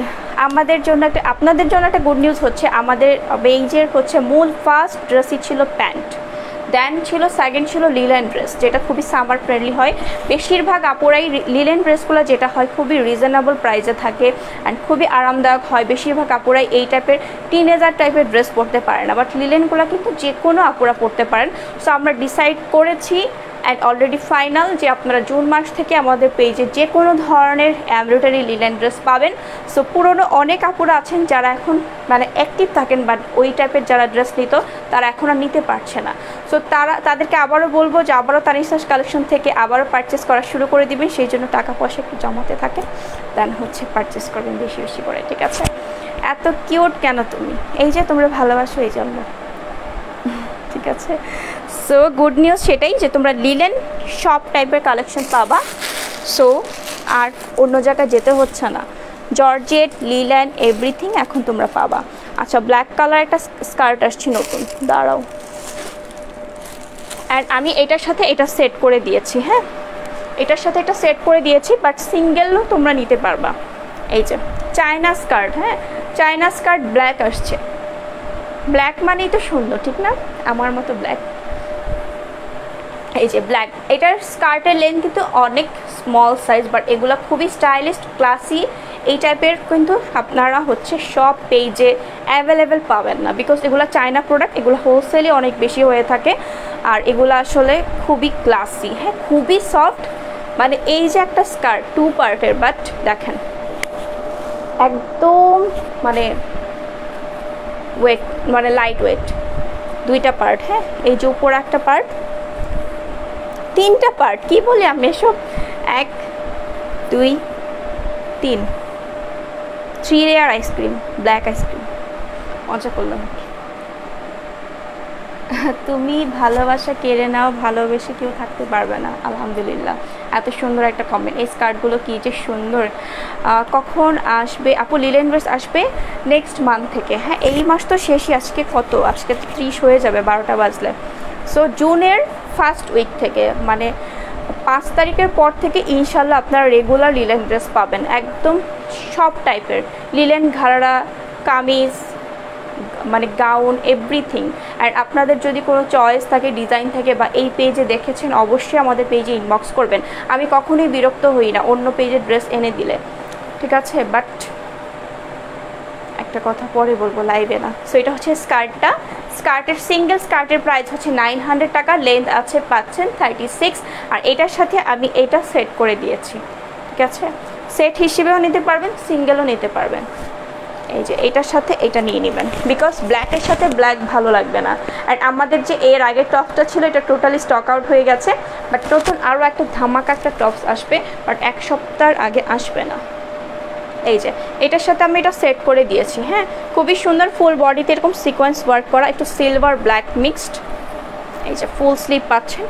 আমাদের জন্য একটা, আপনাদের জন্য একটা গুড নিউজ হচ্ছে, আমাদের বেইজের হচ্ছে মূল ফার্স্ট ড্রেসই ছিল প্যান্ট, দেন ছিল সেকেন্ড ছিল লিলেন ড্রেস, যেটা খুবই সামার ফ্রেন্ডলি হয়। বেশিরভাগ আপুরাই লিলেন ড্রেসগুলো যেটা হয় খুবই রিজনেবল প্রাইসে থাকে অ্যান্ড খুবই আরামদায়ক হয়। বেশিরভাগ আপুরাই এই টাইপের টিনেজার টাইপের ড্রেস পরতে পারে না, বাট লিলেনগুলো কিন্তু যে কোনো আপুরা পরতে পারেন। সো আমরা ডিসাইড করেছি অ্যান্ড অলরেডি ফাইনাল যে আপনারা জুন মাস থেকে আমাদের পেজে যে কোনো ধরনের এমব্রয়ডারি লিলেন ড্রেস পাবেন। সো পুরনো অনেক আপুরা আছেন যারা এখন মানে অ্যাক্টিভ থাকেন, বাট ওই টাইপের যারা ড্রেস নিত তারা এখন আর নিতে পারছে না। সো তাদেরকে আবারও বলবো যে আবারও তানিশাস কালেকশন থেকে আবারও পারচেস করা শুরু করে দিবেন। সেই জন্য টাকা পয়সা একটু জমাতে থাকে, দেন হচ্ছে পারচেস করবেন বেশি বেশি করে, ঠিক আছে? এত কিউট কেন তুমি? এই যে তোমরা ভালোবাসো এই জন্য, ঠিক আছে? সো গুড নিউজ সেটাই যে তোমরা লিলেন সব টাইপের কালেকশন পাবা। সো আর অন্য জায়গায় যেতে হচ্ছে না, জর্জেট লিলেন এভরিথিং এখন তোমরা পাবা। আচ্ছা, ব্ল্যাক কালার একটা স্কার্ট আসছে নতুন, দাঁড়াও। অ্যান্ড আমি এটার সাথে এটা সেট করে দিয়েছি, হ্যাঁ এটার সাথে এটা সেট করে দিয়েছি, বাট সিঙ্গেলও তোমরা নিতে পারবা। এই যে চায়না স্কার্ট, হ্যাঁ চায়না স্কার্ট ব্ল্যাক আসছে। ব্ল্যাক মানেই তো সুন্দর, ঠিক না? আমার মতো ব্ল্যাক। এই যে ব্ল্যাক, এটার স্কার্টের লেন্থ কিন্তু অনেক স্মল সাইজ, বাট এগুলো খুবই স্টাইলিশ ক্লাসি এই টাইপের কিন্তু আপনারা হচ্ছে সব পেজে অ্যাভেলেবেল পাবেন না, বিকজ এগুলো চায়না প্রোডাক্ট, এগুলো হোলসেলে অনেক বেশি হয়ে থাকে। আর এগুলো আসলে খুবই ক্লাসি, হ্যাঁ খুবই সফট। মানে এই যে একটা স্কার্ট 2 পার্টের, বাট দেখেন একদম মানে ওয়েট, মানে লাইট ওয়েট, 2টা পার্ট, হ্যাঁ এই যে উপর একটা পার্ট, 3টা পার্ট, কি বলি আমি এসব, 1 2 3 লেয়ার আইসক্রিম, ব্ল্যাক আইসক্রিম, মজা করলাম। তুমি ভালোবাসা কেড়ে নাও, ভালোবেসে কেউ থাকতে পারবে না। আলহামদুলিল্লাহ, এত সুন্দর একটা কমেন্ট। এই স্কার্টগুলো কি যে সুন্দর। কখন আসবে আপু লিলেন ড্রেস? আসবে নেক্সট মান্থ থেকে, হ্যাঁ এই মাস তো শেষই, আজকে কত, আজকে 30 হয়ে যাবে 12টা বাজলে। সো জুনের ফার্স্ট উইক থেকে মানে 5 তারিখের পর থেকে ইনশাল্লাহ আপনারা রেগুলার লিলেন ড্রেস পাবেন, একদম সব টাইপের লিলেন, ঘাড়া, কামিজ, মানে গাউন, এভরিথিং। আর আপনাদের যদি কোনো চয়েস থাকে, ডিজাইন থাকে বা এই পেজে দেখেছেন, অবশ্যই আমাদের পেজে ইনবক্স করবেন। আমি কখনোই বিরক্ত হই না অন্য পেজে ড্রেস এনে দিলে, ঠিক আছে? বাট একটা কথা পরে বলবো লাইভে না। সো এটা হচ্ছে স্কার্টটা, স্কার্টের সিঙ্গেল স্কার্টের প্রাইস হচ্ছে 900 টাকা, লেন্থ আছে পাচ্ছেন 36। আর এটার সাথে আমি এটা সেট করে দিয়েছি, ঠিক আছে? সেট হিসেবেও নিতে পারবেন, সিঙ্গেলও নিতে পারবেন। এই যে এটার সাথে এটা নিয়ে নেবেন, বিকজ ব্ল্যাকের সাথে ব্ল্যাক ভালো লাগবে না। আর আমাদের যে এর আগের টপসটা ছিল এটা টোটালি স্টক আউট হয়ে গেছে, বাট নতুন আরও একটা ধামাকা একটা টপস আসবে, বাট 1 সপ্তাহের আগে আসবে না। এই যে এটার সাথে আমি এটা সেট করে দিয়েছি, হ্যাঁ খুবই সুন্দর, ফুল বডিতে এরকম সিকোয়েন্স ওয়ার্ক করা, একটু সিলভার ব্ল্যাক মিক্সড। এই যে ফুল স্লিভ পাচ্ছেন,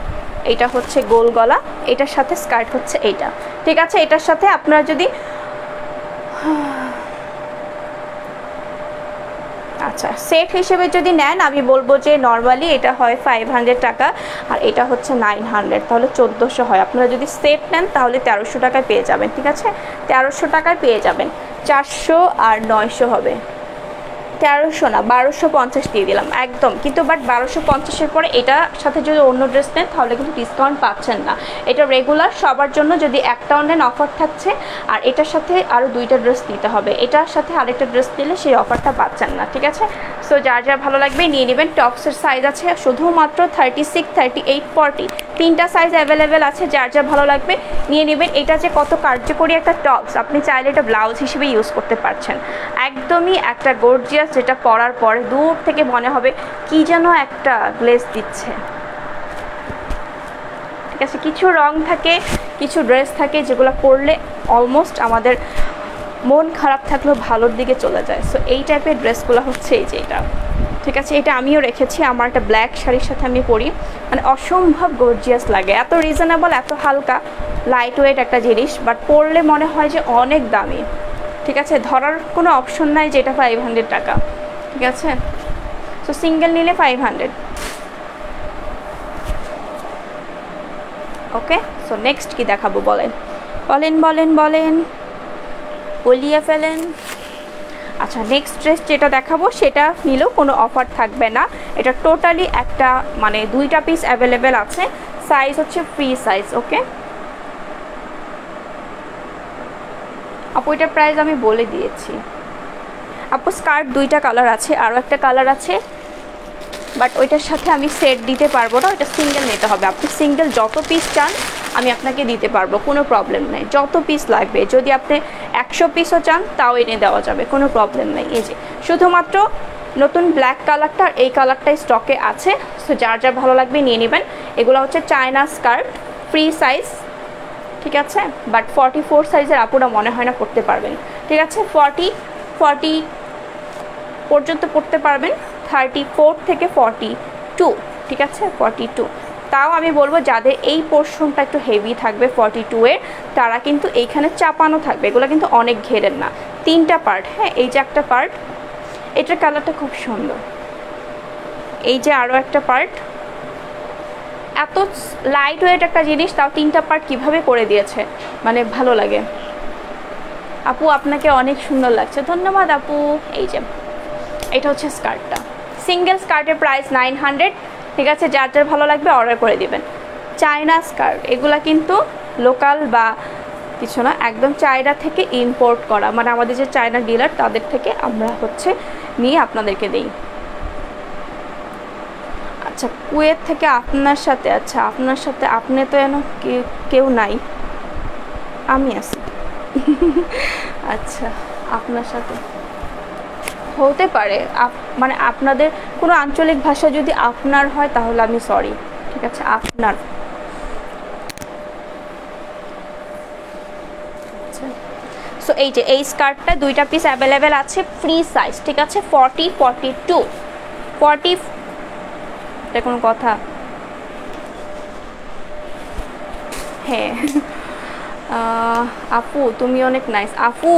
এইটা হচ্ছে গোল গলা, এটার সাথে স্কার্ট হচ্ছে এইটা, ঠিক আছে? এটার সাথে আপনারা যদি আচ্ছা সেট হিসেবে যদি নেন, আমি বলবো যে নর্মালি এটা হয় 500 টাকা আর এটা হচ্ছে 900, তাহলে 1400 হয়। আপনারা যদি সেট নেন তাহলে 1300 টাকায় পেয়ে যাবেন, ঠিক আছে? 1300 টাকায় পেয়ে যাবেন, 400 আর 900 হবে, 1300 না 1250 দিয়ে দিলাম একদম। কিন্তু বাট 1250-এর পরে এটার সাথে যদি অন্য ড্রেস নেন তাহলে কিন্তু ডিসকাউন্ট পাচ্ছেন না। এটা রেগুলার সবার জন্য, যদি একটাও নেন অফার থাকছে, আর এটার সাথে আরও 2টা ড্রেস নিতে হবে, এটার সাথে আরেকটা ড্রেস নিলে সেই অফারটা পাচ্ছেন না, ঠিক আছে? সো যার যা ভালো লাগবে নিয়ে নেবেন। টপসের সাইজ আছে শুধুমাত্র 36, 38, 40, 3টা সাইজ অ্যাভেলেবেল আছে, যার যা ভালো লাগবে নিয়ে নেবেন। এটা যে কত কার্যকরী একটা টপস, আপনি চাইলে এটা ব্লাউজ হিসেবে ইউজ করতে পারছেন, একদমই একটা গর্জিয়াস, যেটা পরার পরে দূর থেকে মনে হবে কি যেন একটা গ্লেজ দিচ্ছে, ঠিক আছে? কিছু রং থাকে, কিছু ড্রেস থাকে যেগুলো পরলে অলমোস্ট আমাদের মন খারাপ থাকলেও ভালোর দিকে চলে যায়। সো এই টাইপের ড্রেসগুলো হচ্ছে এই যে এটা, ঠিক আছে? এটা আমিও রেখেছি, আমার একটা ব্ল্যাক শাড়ির সাথে আমি পরি, মানে অসম্ভব গর্জিয়াস লাগে, এত রিজনেবল, এত হালকা, লাইট ওয়েট একটা জিনিস, বাট পরলে মনে হয় যে অনেক দামি, ঠিক আছে? ধরার কোনো অপশন নাই যে এটা 500 টাকা, ঠিক আছে? সো সিঙ্গেল নিলে 500, ওকে? সো নেক্সট কি দেখাবো বলেন বলেন বলেন বলেন, বলিয়ে ফেলেন। আচ্ছা নেক্সট ড্রেস যেটা দেখাবো সেটা নিলেও কোনো অফার থাকবে না, এটা টোটালি একটা মানে 2টা পিস অ্যাভেলেবেল আছে, সাইজ হচ্ছে ফ্রি সাইজ, ওকে? আপু এটার প্রাইস আমি বলে দিয়েছি আপু। স্কার্ট 2টা কালার আছে, আরও একটা কালার আছে বাট ওইটার সাথে আমি সেট দিতে পারবো না, ওইটা সিঙ্গেল নিতে হবে। আপনি সিঙ্গেল যত পিস চান আমি আপনাকে দিতে পারবো, কোনো প্রবলেম নেই। যত পিস লাগবে, যদি আপনি 100 পিসও চান তাও এনে দেওয়া যাবে, কোনো প্রবলেম নেই। এই যে শুধুমাত্র নতুন ব্ল্যাক কালারটা আর এই কালারটাই স্টকে আছে। সো যার যার ভালো লাগবে নিয়ে নেবেন। এগুলো হচ্ছে চায়না স্কার্ট, ফ্রি সাইজ, ঠিক আছে। বাট 44 সাইজের আপুরা মনে হয় না পড়তে পারবেন, ঠিক আছে। 40 পর্যন্ত পড়তে পারবেন, 34 থেকে 42, ঠিক আছে, 42। তাও আমি বলবো যাদের এই পোর্শনটা একটু হেভি থাকবে 42 এর, তারা কিন্তু এইখানে চাপানো থাকবে। এগুলো কিন্তু অনেক ঘেরের না, 3টা পার্ট। হ্যাঁ, এই যে একটা পার্ট, এটার কালারটা খুব সুন্দর। এই যে আরও একটা পার্ট, এত লাইট ওয়েট একটা জিনিস, তাও 3টা পার্ট কিভাবে করে দিয়েছে, মানে ভালো লাগে। আপু আপনাকে অনেক সুন্দর লাগছে, ধন্যবাদ আপু। এই যে এটা হচ্ছে স্কার্টটা, সিঙ্গেল স্কার্টের প্রাইস 900, ঠিক আছে। যার যার ভালো লাগবে অর্ডার করে দিবেন। চায়না স্কার্ট, এগুলা কিন্তু লোকাল বা কিছু না, একদম চায়না থেকে ইম্পোর্ট করা, মানে আমাদের যে চায়না ডিলার তাদের থেকে আমরা হচ্ছে নিয়ে আপনাদেরকে দিই। আচ্ছা, কুয়েত থেকে আপনার সাথে, আচ্ছা আপনার সাথে, আপনি তো যেন কেউ নাই, আমি আছি। আচ্ছা, আপনার সাথে হতে পারে, মানে আপনাদের কোনো আঞ্চলিক ভাষা যদি আপনার হয় তাহলে আমি সরি, ঠিক আছে, আপনার। সো এই যে এই স্কার্টটা 2টা পিস অ্যাভেলেবেল আছে, ফ্রি সাইজ, ঠিক আছে। 40, 42, 40, এটা কোনো কথা? হ্যাঁ। আপু তুমি অনেক নাইস। আপু,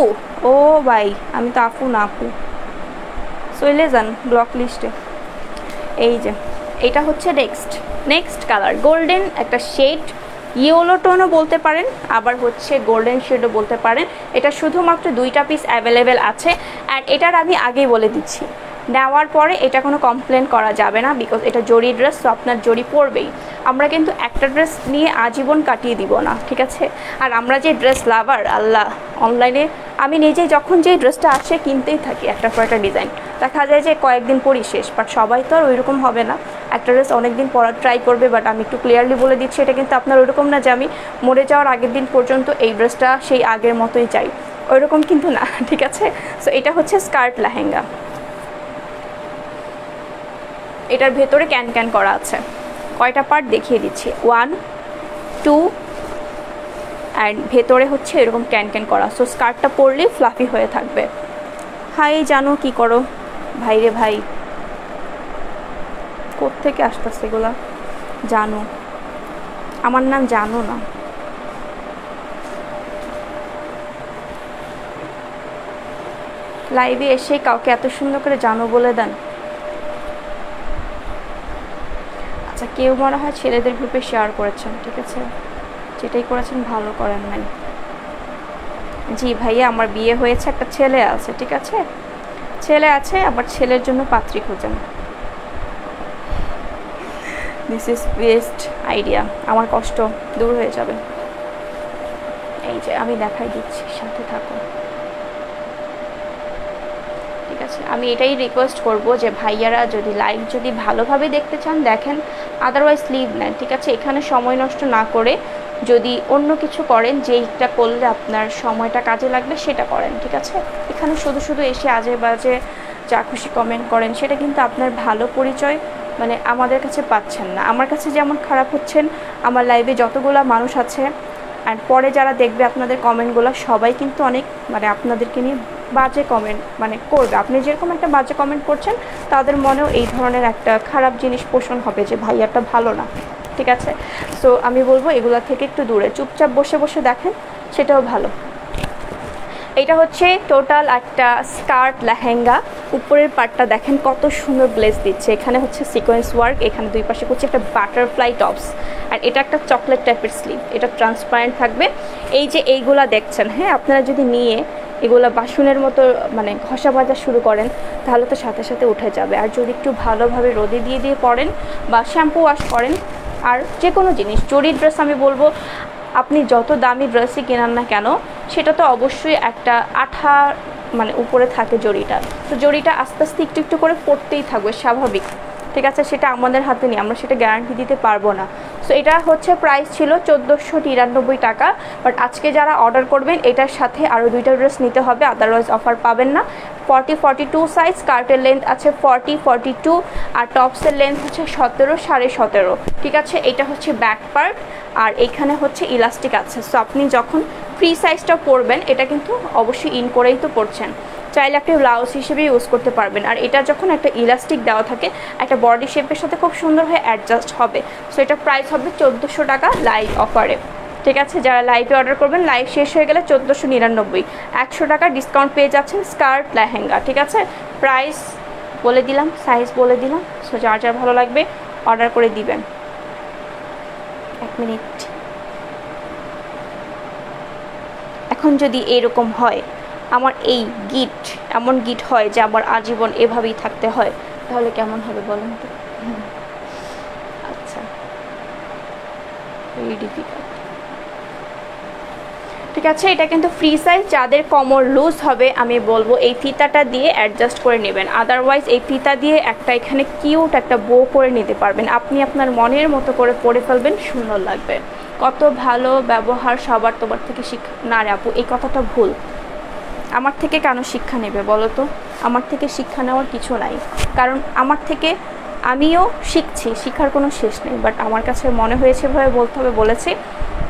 ও ভাই, আমি তো আপু না, আপু চলে যান ব্লক লিস্টে। এই যে এটা হচ্ছে নেক্সট কালার, গোল্ডেন একটা শেড, ইয়েলো টোনও বলতে পারেন, আবার হচ্ছে গোল্ডেন শেডও বলতে পারেন। এটা শুধুমাত্র 2টা পিস অ্যাভেলেবেল আছে। অ্যান্ড এটার আমি আগেই বলে দিচ্ছি, নেওয়ার পরে এটা কোনো কমপ্লেন করা যাবে না, বিকজ এটা জরি ড্রেস, তো আপনার জরি পরবেই। আমরা কিন্তু একটা ড্রেস নিয়ে আজীবন কাটিয়ে দিব না, ঠিক আছে। আর আমরা যে ড্রেস লাভার, আল্লাহ, অনলাইনে আমি নিজেই যখন যেই ড্রেসটা আসে কিনতেই থাকি একটার পর একটা ডিজাইন, দেখা যায় যে কয়েকদিন পরই শেষ। বাট সবাই তো আর ওইরকম হবে না, একটা ড্রেস অনেকদিন পরার ট্রাই করবে। বাট আমি একটু ক্লিয়ারলি বলে দিচ্ছি, এটা কিন্তু আপনার ওইরকম না যে আমি মরে যাওয়ার আগের দিন পর্যন্ত এই ড্রেসটা সেই আগের মতোই চাই, ওইরকম কিন্তু না, ঠিক আছে। সো এটা হচ্ছে স্কার্ট লেহেঙ্গা, এটার ভেতরে ক্যান করা আছে। কয়টা পার্ট দেখিয়ে দিচ্ছি, 1, 2, অ্যান্ড ভেতরে হচ্ছে এরকম ক্যান করা। সো স্কার্টটা পরলে ফ্লাফি হয়ে থাকবে। হাই জানো, কি করো ভাই রে ভাই? কোত্থেকে আসতেছে এগুলা? জানো, আমার নাম জানো না। লাইভে এসে কাউকে এত সুন্দর করে জানো বলে দেন? আচ্ছা, কেউ মনে হয় ছেলেদের গ্রুপে শেয়ার করেছেন, ঠিক আছে, যেটাই করেছেন ভালো করেন নাই। জি ভাইয়া, আমার বিয়ে হয়েছে, একটা ছেলে আছে, ঠিক আছে, ছেলে আছে, আবার ছেলের জন্য পাত্রী খোঁজেন। দিস ইজ বেস্ট আইডিয়া, আমার কষ্ট দূর হয়ে যাবে। এই যে আমি দেখাই দিচ্ছি, সাথে থাকো, ঠিক আছে। আমি এটাই রিকোয়েস্ট করব যে ভাইয়ারা যদি লাইভ যদি ভালোভাবে দেখতে চান দেখেন, আদারওয়াইজ লিভ নেন, ঠিক আছে। এখানে সময় নষ্ট না করে যদি অন্য কিছু করেন, যেইটা করলে আপনার সময়টা কাজে লাগবে সেটা করেন, ঠিক আছে। এখানে শুধু শুধু এসে আজে বাজে যা খুশি কমেন্ট করেন, সেটা কিন্তু আপনার ভালো পরিচয় মানে আমাদের কাছে পাচ্ছেন না। আমার কাছে যেমন খারাপ হচ্ছেন, আমার লাইভে যতগুলো মানুষ আছে অ্যান্ড পরে যারা দেখবে আপনাদের কমেন্টগুলো, সবাই কিন্তু অনেক মানে আপনাদেরকে নিয়ে বাজে কমেন্ট মানে করবে। আপনি যেরকম একটা বাজে কমেন্ট করছেন, তাদের মনেও এই ধরনের একটা খারাপ জিনিস পোষণ হবে যে ভাইয়াটা ভালো না, ঠিক আছে। সো আমি বলবো এগুলা থেকে একটু দূরে, চুপচাপ বসে বসে দেখেন, সেটাও ভালো। এটা হচ্ছে টোটাল একটা স্কার্ট লেহেঙ্গা। উপরের পার্টটা দেখেন কত সুন্দর গ্লেজ দিচ্ছে, এখানে হচ্ছে সিকোয়েন্স ওয়ার্ক, এখানে দুই পাশে করছে একটা বাটারফ্লাই টপস, আর এটা একটা চকলেট টাইপের স্লিভ, এটা ট্রান্সপারেন্ট থাকবে। এই যে এইগুলা দেখছেন, হ্যাঁ, আপনারা যদি নিয়ে এগুলো বাসনের মতো মানে ঘষা মাজা শুরু করেন তাহলে তো সাথে সাথে উঠে যাবে। আর যদি একটু ভালোভাবে রোদে দিয়ে দিয়ে পরেন বা শ্যাম্পু ওয়াশ করেন, আর যে কোনো জিনিস, জরি ড্রেস আমি বলবো আপনি যত দামি ড্রেসই কেনান না কেন, সেটা তো অবশ্যই একটা আঠা মানে উপরে থাকে জরিটা, তো জরিটা আস্তে আস্তে একটু একটু করে পড়তেই থাকবে, স্বাভাবিক। ঠিক আছে, সেটা আমাদের হাতে নেই, আমরা সেটা গ্যারান্টি দিতে পারবো না। সো এটা হচ্ছে প্রাইস ছিল 1499 টাকা, বাট আজকে যারা অর্ডার করবেন এটার সাথে আরও 2টা ড্রেস নিতে হবে, আদারওয়াইজ অফার পাবেন না। 40-42 সাইজ, স্কার্টের লেন্থ আছে 40-42 আর টপসের লেন্থ হচ্ছে 17 17.5। ঠিক আছে, এটা হচ্ছে ব্যাক পার্ট আর এখানে হচ্ছে ইলাস্টিক আছে। সো আপনি যখন ফ্রি সাইজটা পরবেন এটা কিন্তু অবশ্যই ইন করেই তো পরছেন, চাইলে আপনি ব্লাউজ হিসেবে ইউজ করতে পারবেন। আর এটা যখন একটা ইলাস্টিক দেওয়া থাকে একটা বডি শেপের সাথে খুব সুন্দর হয়ে অ্যাডজাস্ট হবে। সো এটা প্রাইস হবে 1400 টাকা লাইভ অফারে। ঠিক আছে, যারা লাইভে অর্ডার করবেন লাইভ শেষ হয়ে গেলে 1499, 100 টাকা ডিসকাউন্ট পেয়ে যাচ্ছেন স্কার্ট লেহেঙ্গা। ঠিক আছে, প্রাইস বলে দিলাম, সাইজ বলে দিলাম। সো যার যার ভালো লাগবে অর্ডার করে দিবেন। 1 মিনিট। এখন যদি এরকম হয়, আমার এই গিট এমন গিট হয় যে আমার আজীবন এভাবেই থাকতে হয়, তাহলে কেমন হবে বলেন তো? আচ্ছা, ভেরি ডিফিকাল্ট। ঠিক আছে, এটা কিন্তু ফ্রি সাইজ, যাদের কোমর লুজ হবে আমি বলবো এই ফিতাটা দিয়ে অ্যাডজাস্ট করে নেবেন, আদারওয়াইজ এই ফিতা দিয়ে একটা এখানে কিউট একটা বো করে নিতে পারবেন, আপনি আপনার মনের মতো করে পরে ফেলবেন, সুন্দর লাগবে। কত ভালো ব্যবহার সবার, তোমার থেকে শিক্ষা না রে আপু, এই কথাটা ভুল। আমার থেকে কেন শিক্ষা নেবে বলো তো? আমার থেকে শিক্ষা নেওয়ার কিছু নাই, কারণ আমার থেকে আমিও শিখছি, শিখার কোনো শেষ নেই, বাট আমার কাছে মনে হয়েছে ভাবে বলতে হবে, বলেছি।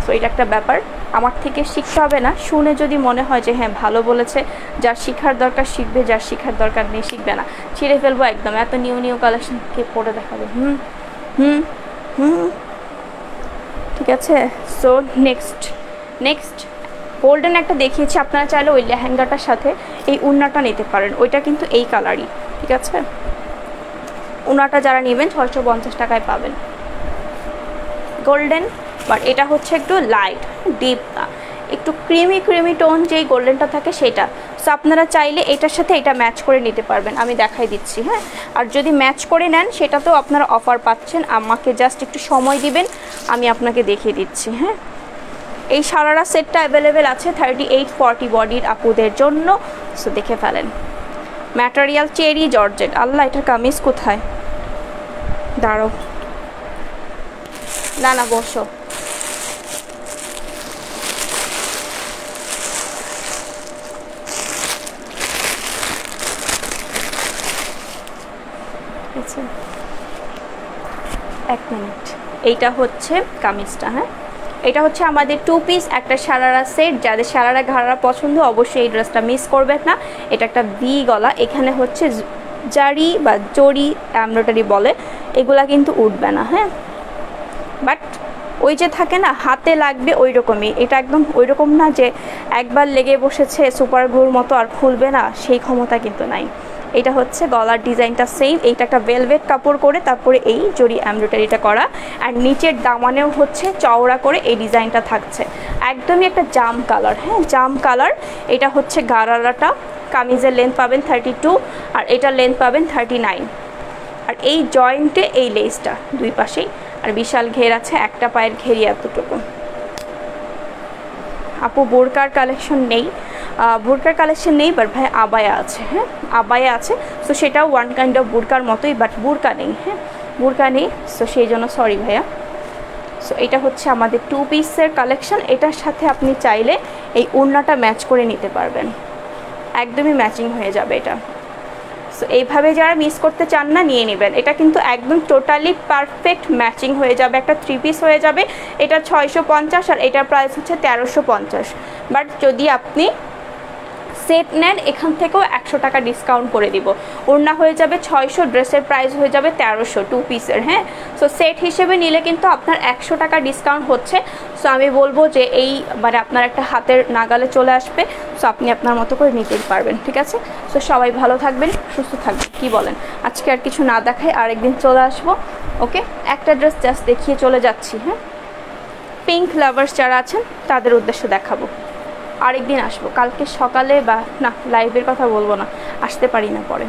সো এটা একটা ব্যাপার, আমার থেকে শিখতে হবে না, শুনে যদি মনে হয় যে হ্যাঁ ভালো বলেছে, যার শিখার দরকার শিখবে, যার শিখার দরকার নেই শিখবে না, ছিঁড়ে ফেলবো একদম। এত নিউ নিউ কালেকশনকে পরে দেখাবে। ঠিক আছে, সো নেক্সট গোল্ডেন একটা দেখিয়েছি, আপনারা চাইলে ওই লেহেঙ্গাটার সাথে এই উন্নাটা নিতে পারেন, ওইটা কিন্তু এই কালারই। ঠিক আছে, উন্নাটা যারা নেবেন 650 টাকায় পাবেন, গোল্ডেন। বাট এটা হচ্ছে একটু লাইট ডিপ, একটু ক্রিমি টোন যেই গোল্ডেনটা থাকে সেটা। সো আপনারা চাইলে এটার সাথে এটা ম্যাচ করে নিতে পারবেন, আমি দেখাই দিচ্ছি। হ্যাঁ, আর যদি ম্যাচ করে নেন সেটাতেও আপনারা অফার পাচ্ছেন, আমাকে জাস্ট একটু সময় দিবেন, আমি আপনাকে দেখিয়ে দিচ্ছি। হ্যাঁ, এই সারারা সেটটা অ্যাভেলেবেল আছে 38-40 বডির আপুদের জন্য। সো দেখে ফেলেন, ম্যাটেরিয়াল চেরি জর্জেট। আল্লাহ, এটার কামিজ কোথায়? দাঁড়াও, না বসো। আচ্ছা, 1 মিনিট। এইটা হচ্ছে কামিজটা। হ্যাঁ, এটা হচ্ছে আমাদের 2 পিস একটা সারারা সেট, যাদের সারারা ঘাড়া পছন্দ অবশ্যই এই ড্রেসটা মিস করবেন না। এটা একটা ভি গলা, এখানে হচ্ছে জারি বা জরি এমব্রয়ডারি বলে, এগুলা কিন্তু উঠবে না। হ্যাঁ, বাট ওই যে থাকে না হাতে লাগবে ওই রকমই, এটা একদম ওই রকম না যে একবার লেগে বসেছে সুপার গ্লুর মতো আর খুলবে না, সেই ক্ষমতা কিন্তু নাই। এটা হচ্ছে গলার ডিজাইনটা সেম, এইটা একটা ভেলভেট কাপড় করে তারপরে এই জরি এমব্রয়ডারিটা করা, আর নিচের দামানেও হচ্ছে চওড়া করে এই ডিজাইনটা থাকছে, একদমই একটা জাম কালার। হ্যাঁ, জাম কালার। এটা হচ্ছে গারারাটা, কামিজের লেন্থ পাবেন 32 আর এটা লেন্থ পাবেন 39, আর এই জয়েন্টে এই লেসটা দুই পাশেই, আর বিশাল ঘের আছে, একটা পায়ের ঘেরি এতটুকু। আপু বোরকার কালেকশন নেই, বোরকার কালেকশন নেই, বাট ভাই আবায়া আছে। হ্যাঁ, আবায়া আছে, সো সেটাও ওয়ান কাইন্ড অফ বোরকার মতোই, বাট বোরকা নেই। হ্যাঁ, বোরকা নেই, সো সেই জন্য সরি ভাইয়া। সো এটা হচ্ছে আমাদের 2 পিসের কালেকশন, এটার সাথে আপনি চাইলে এই ওড়নাটা ম্যাচ করে নিতে পারবেন, একদমই ম্যাচিং হয়ে যাবে এটা। সো এইভাবে যারা মিস করতে চান না নিয়ে নেবেন, এটা কিন্তু একদম টোটালি পারফেক্ট ম্যাচিং হয়ে যাবে, একটা 3 পিস হয়ে যাবে। এটা 650 আর এটার প্রাইস হচ্ছে 1350, বাট যদি আপনি সেট নেন এখান থেকেও 100 টাকা ডিসকাউন্ট করে দিব, ওড়না হয়ে যাবে 600, ড্রেসের প্রাইস হয়ে যাবে 1300 2 পিসের। হ্যাঁ, সো সেট হিসেবে নিলে কিন্তু আপনার 100 টাকা ডিসকাউন্ট হচ্ছে। সো আমি বলবো যে এই মানে আপনার একটা হাতের নাগালে চলে আসবে, সো আপনি আপনার মতো করে নিতেই পারবেন। ঠিক আছে, সো সবাই ভালো থাকবেন, সুস্থ থাকবেন, কি বলেন? আজকে আর কিছু না দেখাই, আরেকদিন চলে আসবো। ওকে, একটা ড্রেস জাস্ট দেখিয়ে চলে যাচ্ছি। হ্যাঁ, পিঙ্ক লাভার্স যারা আছেন তাদের উদ্দেশ্যে দেখাবো, আরেকদিন আসবো, কালকে সকালে বা না, লাইভের কথা বলবো না, আসতে পারি না পরে।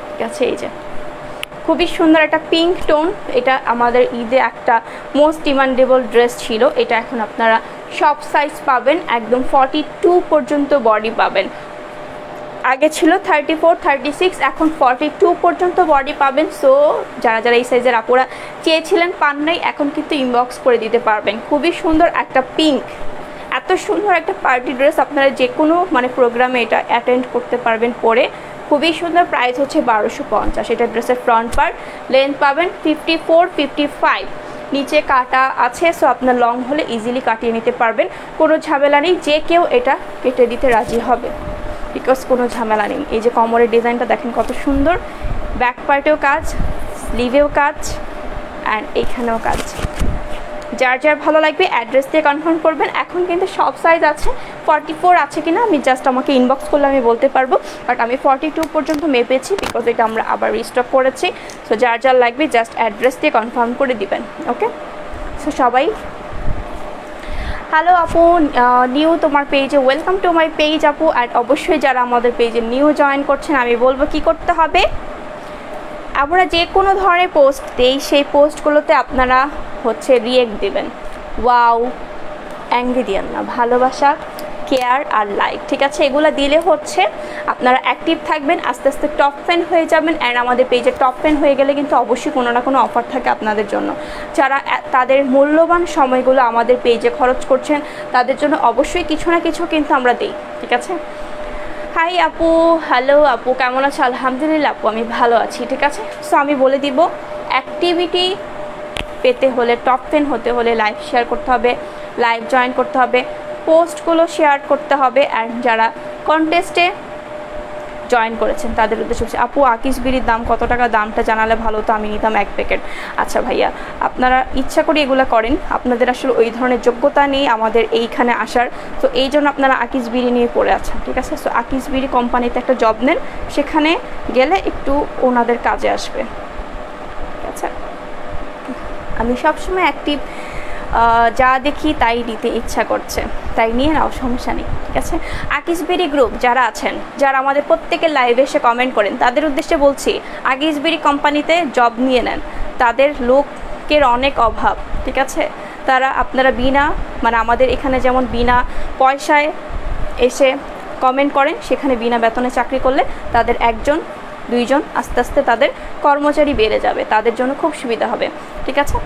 ঠিক আছে, এই যে খুবই সুন্দর একটা পিঙ্ক টোন, এটা আমাদের ঈদে একটা মোস্ট ডিমান্ডেবল ড্রেস ছিল, এটা এখন আপনারা সব সাইজ পাবেন, একদম 42 পর্যন্ত বডি পাবেন। আগে ছিল 34, 36, এখন 42 পর্যন্ত বডি পাবেন। সো যারা যারা এই সাইজের আপুরা চেয়েছিলেন পান নাই, এখন কিন্তু ইনবক্স করে দিতে পারবেন। খুবই সুন্দর একটা পিঙ্ক, এত সুন্দর একটা পার্টি ড্রেস, আপনারা যে কোনো মানে প্রোগ্রামে এটা অ্যাটেন্ড করতে পারবেন পরে। খুবই সুন্দর, প্রাইস হচ্ছে 1250। এটা ড্রেসের ফ্রন্ট পার্ট, লেন্থ পাবেন 54, 55, নিচে কাটা আছে। সো আপনার লং হলে ইজিলি কাটিয়ে নিতে পারবেন, কোনো ঝামেলা নেই, যে কেউ এটা কেটে দিতে রাজি হবে, বিকজ কোনো ঝামেলা নেই। এই যে কোমরের ডিজাইনটা দেখেন কত সুন্দর, ব্যাক পার্টেও কাজ, স্লিভেও কাজ, অ্যান্ড এইখানেও কাজ। যার যার ভালো লাগবে অ্যাড্রেস দিয়ে কনফার্ম করবেন। এখন কিন্তু সব সাইজ আছে, 44 আছে কিনা আমি জাস্ট আমাকে ইনবক্স করলে আমি বলতে পারবো, বাট আমি 42 পর্যন্ত মেপেছি, বিকজ এটা আমরা আবার রিস্টক করেছি। সো যার যার লাগবে জাস্ট অ্যাড্রেস দিয়ে কনফার্ম করে দিবেন। ওকে, সো সবাই হ্যালো আপু, নিউ তোমার পেজে, ওয়েলকাম টু মাই পেজ আপু। অ্যান্ড অবশ্যই যারা আমাদের পেজে নিউ জয়েন করছেন, আমি বলবো কি করতে হবে, আমরা যে কোনো ধরনের পোস্ট দিই সেই পোস্টগুলোতে আপনারা হচ্ছে রিয়েক্ট দেবেন। ওয়াও, অ্যাঙ্গি দিয়েন না, ভালোবাসা, কেয়ার আর লাইক, ঠিক আছে? এগুলো দিলে হচ্ছে আপনারা অ্যাক্টিভ থাকবেন, আস্তে আস্তে টপ 10 হয়ে যাবেন। অ্যান্ড আমাদের পেজে টপ 10 হয়ে গেলে কিন্তু অবশ্যই কোনো না কোনো অফার থাকে আপনাদের জন্য। যারা তাদের মূল্যবান সময়গুলো আমাদের পেজে খরচ করছেন তাদের জন্য অবশ্যই কিছু না কিছু কিন্তু আমরা দিই, ঠিক আছে? হাই আপু, হ্যালো আপু, কেমন আছো? আলহামদুলিল্লাহ আপু, আমি ভালো আছি, ঠিক আছে? সো আমি বলে দিব, অ্যাক্টিভিটি পেতে হলে, টপ 10 হতে হলে লাইভ শেয়ার করতে হবে, লাইভ জয়েন করতে হবে, পোস্টগুলো শেয়ার করতে হবে। অ্যান্ড যারা কন্টেস্টে জয়েন করেছেন তাদের উদ্দেশ্যে, আপু আকিস বিড়ির দাম কত টাকা? দামটা জানালে ভালো তো, আমি নিতাম 1 প্যাকেট। আচ্ছা ভাইয়া, আপনারা ইচ্ছা করে এগুলো করেন, আপনাদের আসলে ওই ধরনের যোগ্যতা নেই আমাদের এইখানে আসার, তো এই জন্য আপনারা আকিস বিড়ি নিয়ে পড়ে আছেন, ঠিক আছে? সো আকিস বিড়ি কোম্পানিতে একটা জব নেন, সেখানে গেলে একটু ওনাদের কাজে আসবে, ঠিক আছে? আমি সবসময় অ্যাক্টিভ, যা দেখি তাই নিতে ইচ্ছা করছে, তাই নিয়ে নাও, সমস্যা নেই, ঠিক আছে? আকিস বিড়ি গ্রুপ যারা আছেন, যারা আমাদের প্রত্যেকের লাইভে এসে কমেন্ট করেন, তাদের উদ্দেশ্যে বলছি, আকিস বিড়ি কোম্পানিতে জব নিয়ে নেন। তাদের লোকের অনেক অভাব, ঠিক আছে? তারা আপনারা বিনা মানে আমাদের এখানে যেমন বিনা পয়সায় এসে কমেন্ট করেন, সেখানে বিনা বেতনে চাকরি করলে তাদের 1 জন 2 জন আস্তে আস্তে তাদের কর্মচারী বেড়ে যাবে, তাদের জন্য খুব সুবিধা হবে, ঠিক আছে?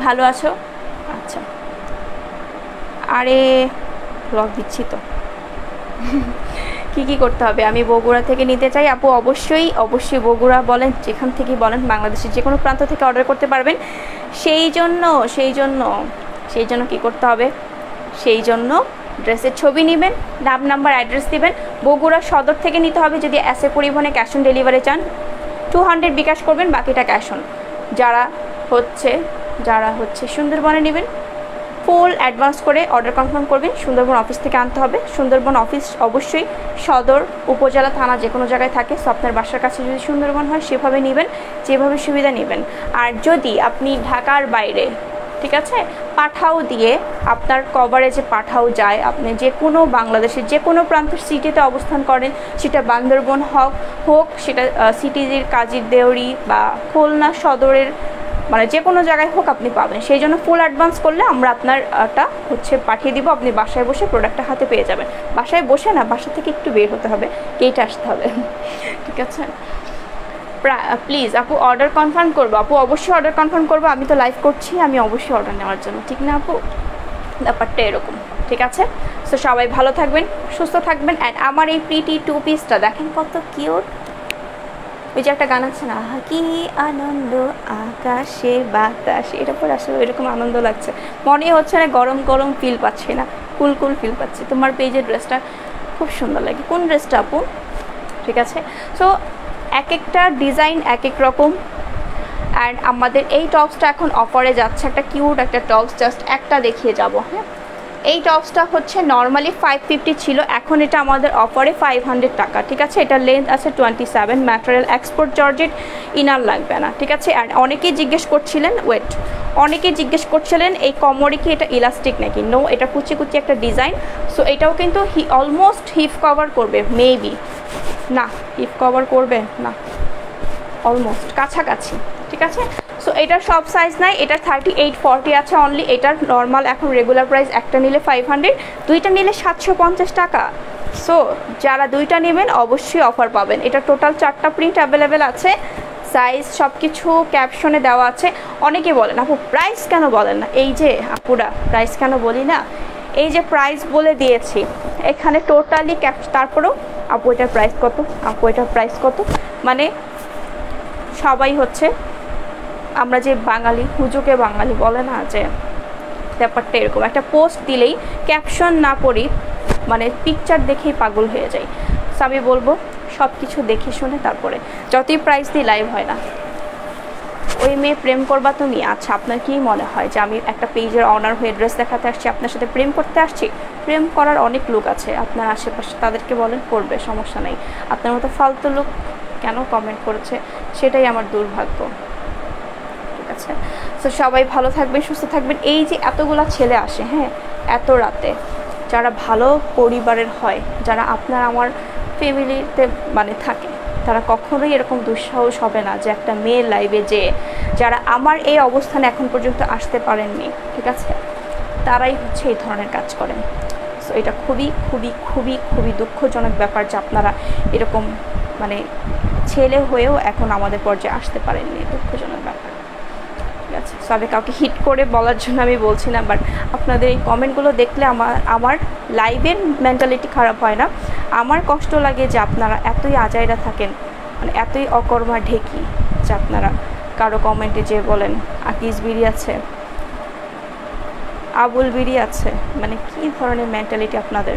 ভালো আছো? আচ্ছা, আরে ব্লগ দিচ্ছি তো কি করতে হবে? আমি বগুড়া থেকে নিতে চাই আপু। অবশ্যই অবশ্যই, বগুড়া বলেন, যেখান থেকে বলেন, বাংলাদেশের যে কোনো প্রান্ত থেকে অর্ডার করতে পারবেন। সেই জন্য কি করতে হবে? সেই জন্য ড্রেসের ছবি নেবেন, নাম নাম্বার অ্যাড্রেস দিবেন। বগুড়া সদর থেকে নিতে হবে। যদি এসএ পরিবহনে ক্যাশ অন ডেলিভারি চান 200 বিকাশ করবেন, বাকিটা ক্যাশ অন। যারা হচ্ছে সুন্দরবনে নেবেন, ফুল অ্যাডভান্স করে অর্ডার কনফার্ম করবেন। সুন্দরবন অফিস থেকে আনতে হবে। সুন্দরবন অফিস অবশ্যই সদর, উপজেলা, থানা যে কোনো জায়গায় থাকে। সো আপনার বাসার কাছে যদি সুন্দরবন হয় সেভাবে নেবেন, যেভাবে সুবিধা নেবেন। আর যদি আপনি ঢাকার বাইরে, ঠিক আছে, পাঠাও দিয়ে আপনার কভারেজে পাঠাও যায়, আপনি যে কোনো বাংলাদেশের যে কোনো প্রান্তের সিটিতে অবস্থান করেন, সেটা বান্দরবন হোক, সেটা সিটিজির কাজীর দেউরি বা খুলনা সদরের, মানে যে কোনো জায়গায় হোক আপনি পাবেন। সেই জন্য ফুল অ্যাডভান্স করলে আমরা আপনারটা হচ্ছে পাঠিয়ে দিব, আপনি বাসায় বসে প্রোডাক্টটা হাতে পেয়ে যাবেন। বাসায় বসে না, বাসা থেকে একটু বের হতে হবে, গেটে আসতে হবে, ঠিক আছে? প্লিজ আপু অর্ডার কনফার্ম করবো। আপু অবশ্যই অর্ডার কনফার্ম করবো, আমি তো লাইভ করছি, আমি অবশ্যই অর্ডার নেওয়ার জন্য, ঠিক না আপু? ব্যাপারটা এরকম, ঠিক আছে? সো সবাই ভালো থাকবেন, সুস্থ থাকবেন। অ্যান্ড আমার এই প্রিটি 2 পিসটা দেখেন কত কিউট। ওই যে একটা গান আছে না, কি আনন্দ আকাশে বাতাসে, এটা পরে আসলে এরকম আনন্দ লাগছে, মনে হচ্ছে না গরম গরম ফিল পাচ্ছি না, কুল ফিল পাচ্ছি। তোমার পেজের ড্রেসটা খুব সুন্দর লাগে। কোন ড্রেসটা আপু? ঠিক আছে, সো এক একটা ডিজাইন এক এক রকম। অ্যান্ড আমাদের এই টপসটা এখন অফারে যাচ্ছে, একটা কিউট একটা টপস, জাস্ট একটা দেখিয়ে যাব। হ্যাঁ, এই টপসটা হচ্ছে নর্মালি 550 ছিল, এখন এটা আমাদের অফারে 500 টাকা, ঠিক আছে? এটা লেন্থ আছে 27, ম্যাটেরিয়াল এক্সপোর্ট জর্জেট, ইনার লাগবে না, ঠিক আছে? অ্যান্ড অনেকেই জিজ্ঞেস করছিলেন এই কোমরে কি এটা ইলাস্টিক নাকি? নো, এটা কুচি একটা ডিজাইন। সো এটাও কিন্তু অলমোস্ট হিপ কভার করবে, মেবি না, হিপ কভার করবে না, অলমোস্ট কাছাকাছি, ঠিক আছে? সো এটার সব সাইজ নাই, এটা 38, 40 আছে অনলি। এটার নর্মাল এখন রেগুলার প্রাইস একটা নিলে 500, দুইটা নিলে 750 টাকা। সো যারা দুইটা নেবেন অবশ্যই অফার পাবেন। এটা টোটাল 4টা প্রিন্ট অ্যাভেলেবেল আছে, সাইজ সব কিছু ক্যাপশনে দেওয়া আছে। অনেকে বলেন আপু প্রাইস কেন বলেন না, এই যে আপুরা প্রাইস কেন বলি না, এই যে প্রাইস বলে দিয়েছি এখানে টোটালি তারপরেও আপু এটার প্রাইস কত, আপু এটার প্রাইস কত, মানে সবাই হচ্ছে আমরা যে বাঙালি হুজুকে বাঙালি বলে না, যে ব্যাপারটা এরকম একটা পোস্ট দিলেই ক্যাপশন না পড়ি মানে পিকচার দেখেই পাগল হয়ে যায়। সো আমি বলবো সব কিছু দেখে শুনে তারপরে, যতই প্রাইস দিয়ে লাইভ হয় না। ওই মেয়ে প্রেম করবা তুমি, আচ্ছা আপনার কি মনে হয় যে আমি একটা পেজের অনার হয়ে ড্রেস দেখাতে আসছি, আপনার সাথে প্রেম করতে আসছি? প্রেম করার অনেক লোক আছে আপনার আশেপাশে, তাদেরকে বলেন করবে, সমস্যা নেই। আপনার মতো ফালতু লোক কেন কমেন্ট করেছে সেটাই আমার দুর্ভাগ্য, ঠিক আছে? তো সবাই ভালো থাকবেন, সুস্থ থাকবেন। এই যে এতগুলা ছেলে আসে হ্যাঁ এত রাতে, যারা ভালো পরিবারের হয়, যারা আপনার আমার ফ্যামিলিতে মানে থাকে, তারা কখনোই এরকম দুঃসাহস হবে না যে একটা মেয়ের লাইভে যে, যারা আমার এই অবস্থানে এখন পর্যন্ত আসতে পারেননি, ঠিক আছে, তারাই হচ্ছে এই ধরনের কাজ করেন। সো এটা খুবই খুবই খুবই খুবই দুঃখজনক ব্যাপার যে আপনারা এরকম মানে ছেলে হয়েও এখন আমাদের পর্যায়ে আসতে পারেননি, দুঃখজনক ব্যাপার, ঠিক আছে? সো আমি কাউকে হিট করে বলার জন্য আমি বলছি না, বাট আপনাদের এই কমেন্টগুলো দেখলে আমার লাইভের মেন্টালিটি খারাপ হয় না, আমার কষ্ট লাগে যে আপনারা এতই আজাইরা থাকেন, মানে এতই অকর্মা ঢেকি যে আপনারা কারো কমেন্টে যে বলেন আকিস বিড়ি আছে, আবুল বিড়ি আছে, মানে কি ধরনের মেন্টালিটি আপনাদের।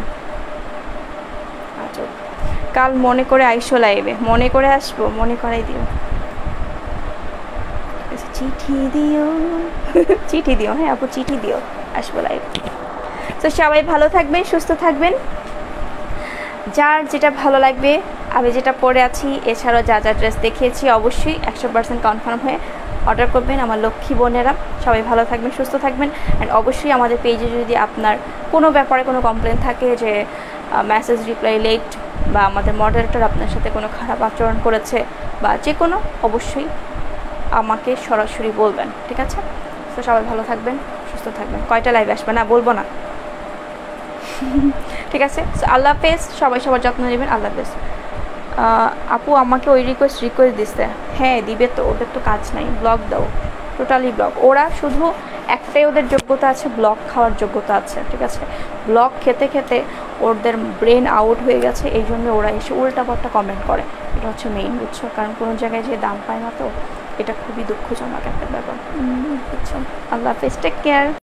আচ্ছা কাল মনে করে আইসো লাইভে, মনে করে আসবো, মনে করাই দিও, চিঠি দিও চিঠি দিও, হ্যাঁ আপু চিঠি দিও, আসবো লাইভ। তো সবাই ভালো থাকবেন, সুস্থ থাকবেন, যার যেটা ভালো লাগবে। আমি যেটা পরে আছি এছাড়াও যা যা ড্রেস দেখিয়েছি অবশ্যই 100% কনফার্ম হয়ে অর্ডার করবেন আমার লক্ষ্মী বোনেরা। সবাই ভালো থাকবেন, সুস্থ থাকবেন। অ্যান্ড অবশ্যই আমাদের পেজে যদি আপনার কোনো ব্যাপারে কোনো কমপ্লেন থাকে যে মেসেজ রিপ্লাই লেট বা আমাদের মডারেটর আপনার সাথে কোনো খারাপ আচরণ করেছে বা যে কোনো, অবশ্যই আমাকে সরাসরি বলবেন, ঠিক আছে? তো সবাই ভালো থাকবেন, সুস্থ থাকবেন। কয়টা লাইভ আসবে না বলবো না, ঠিক আছে? আল্লাহ হাফেজ, সবাই সবার যত্ন নেবেন, আল্লাহ হাফেজ। আপু আমাকে ওই রিকোয়েস্ট দিচ্ছে, হ্যাঁ দিবে তো, ওদের তো কাজ নাই, ব্লগ দাও, টোটালি ব্লগ। ওরা শুধু একটাই ওদের যোগ্যতা আছে, ব্লগ খাওয়ার যোগ্যতা আছে, ঠিক আছে? ব্লগ খেতে খেতে ওদের ব্রেন আউট হয়ে গেছে, এই জন্য ওরা এসে উল্টাপাল্টা কমেন্ট করে, এটা হচ্ছে মেইন, বুঝছো? কারণ কোনো জায়গায় যে দাম পায় না, তো এটা খুবই দুঃখজনক একটা ব্যাপার, বুঝছো? আল্লাহ হাফেজ, টেক কেয়ার।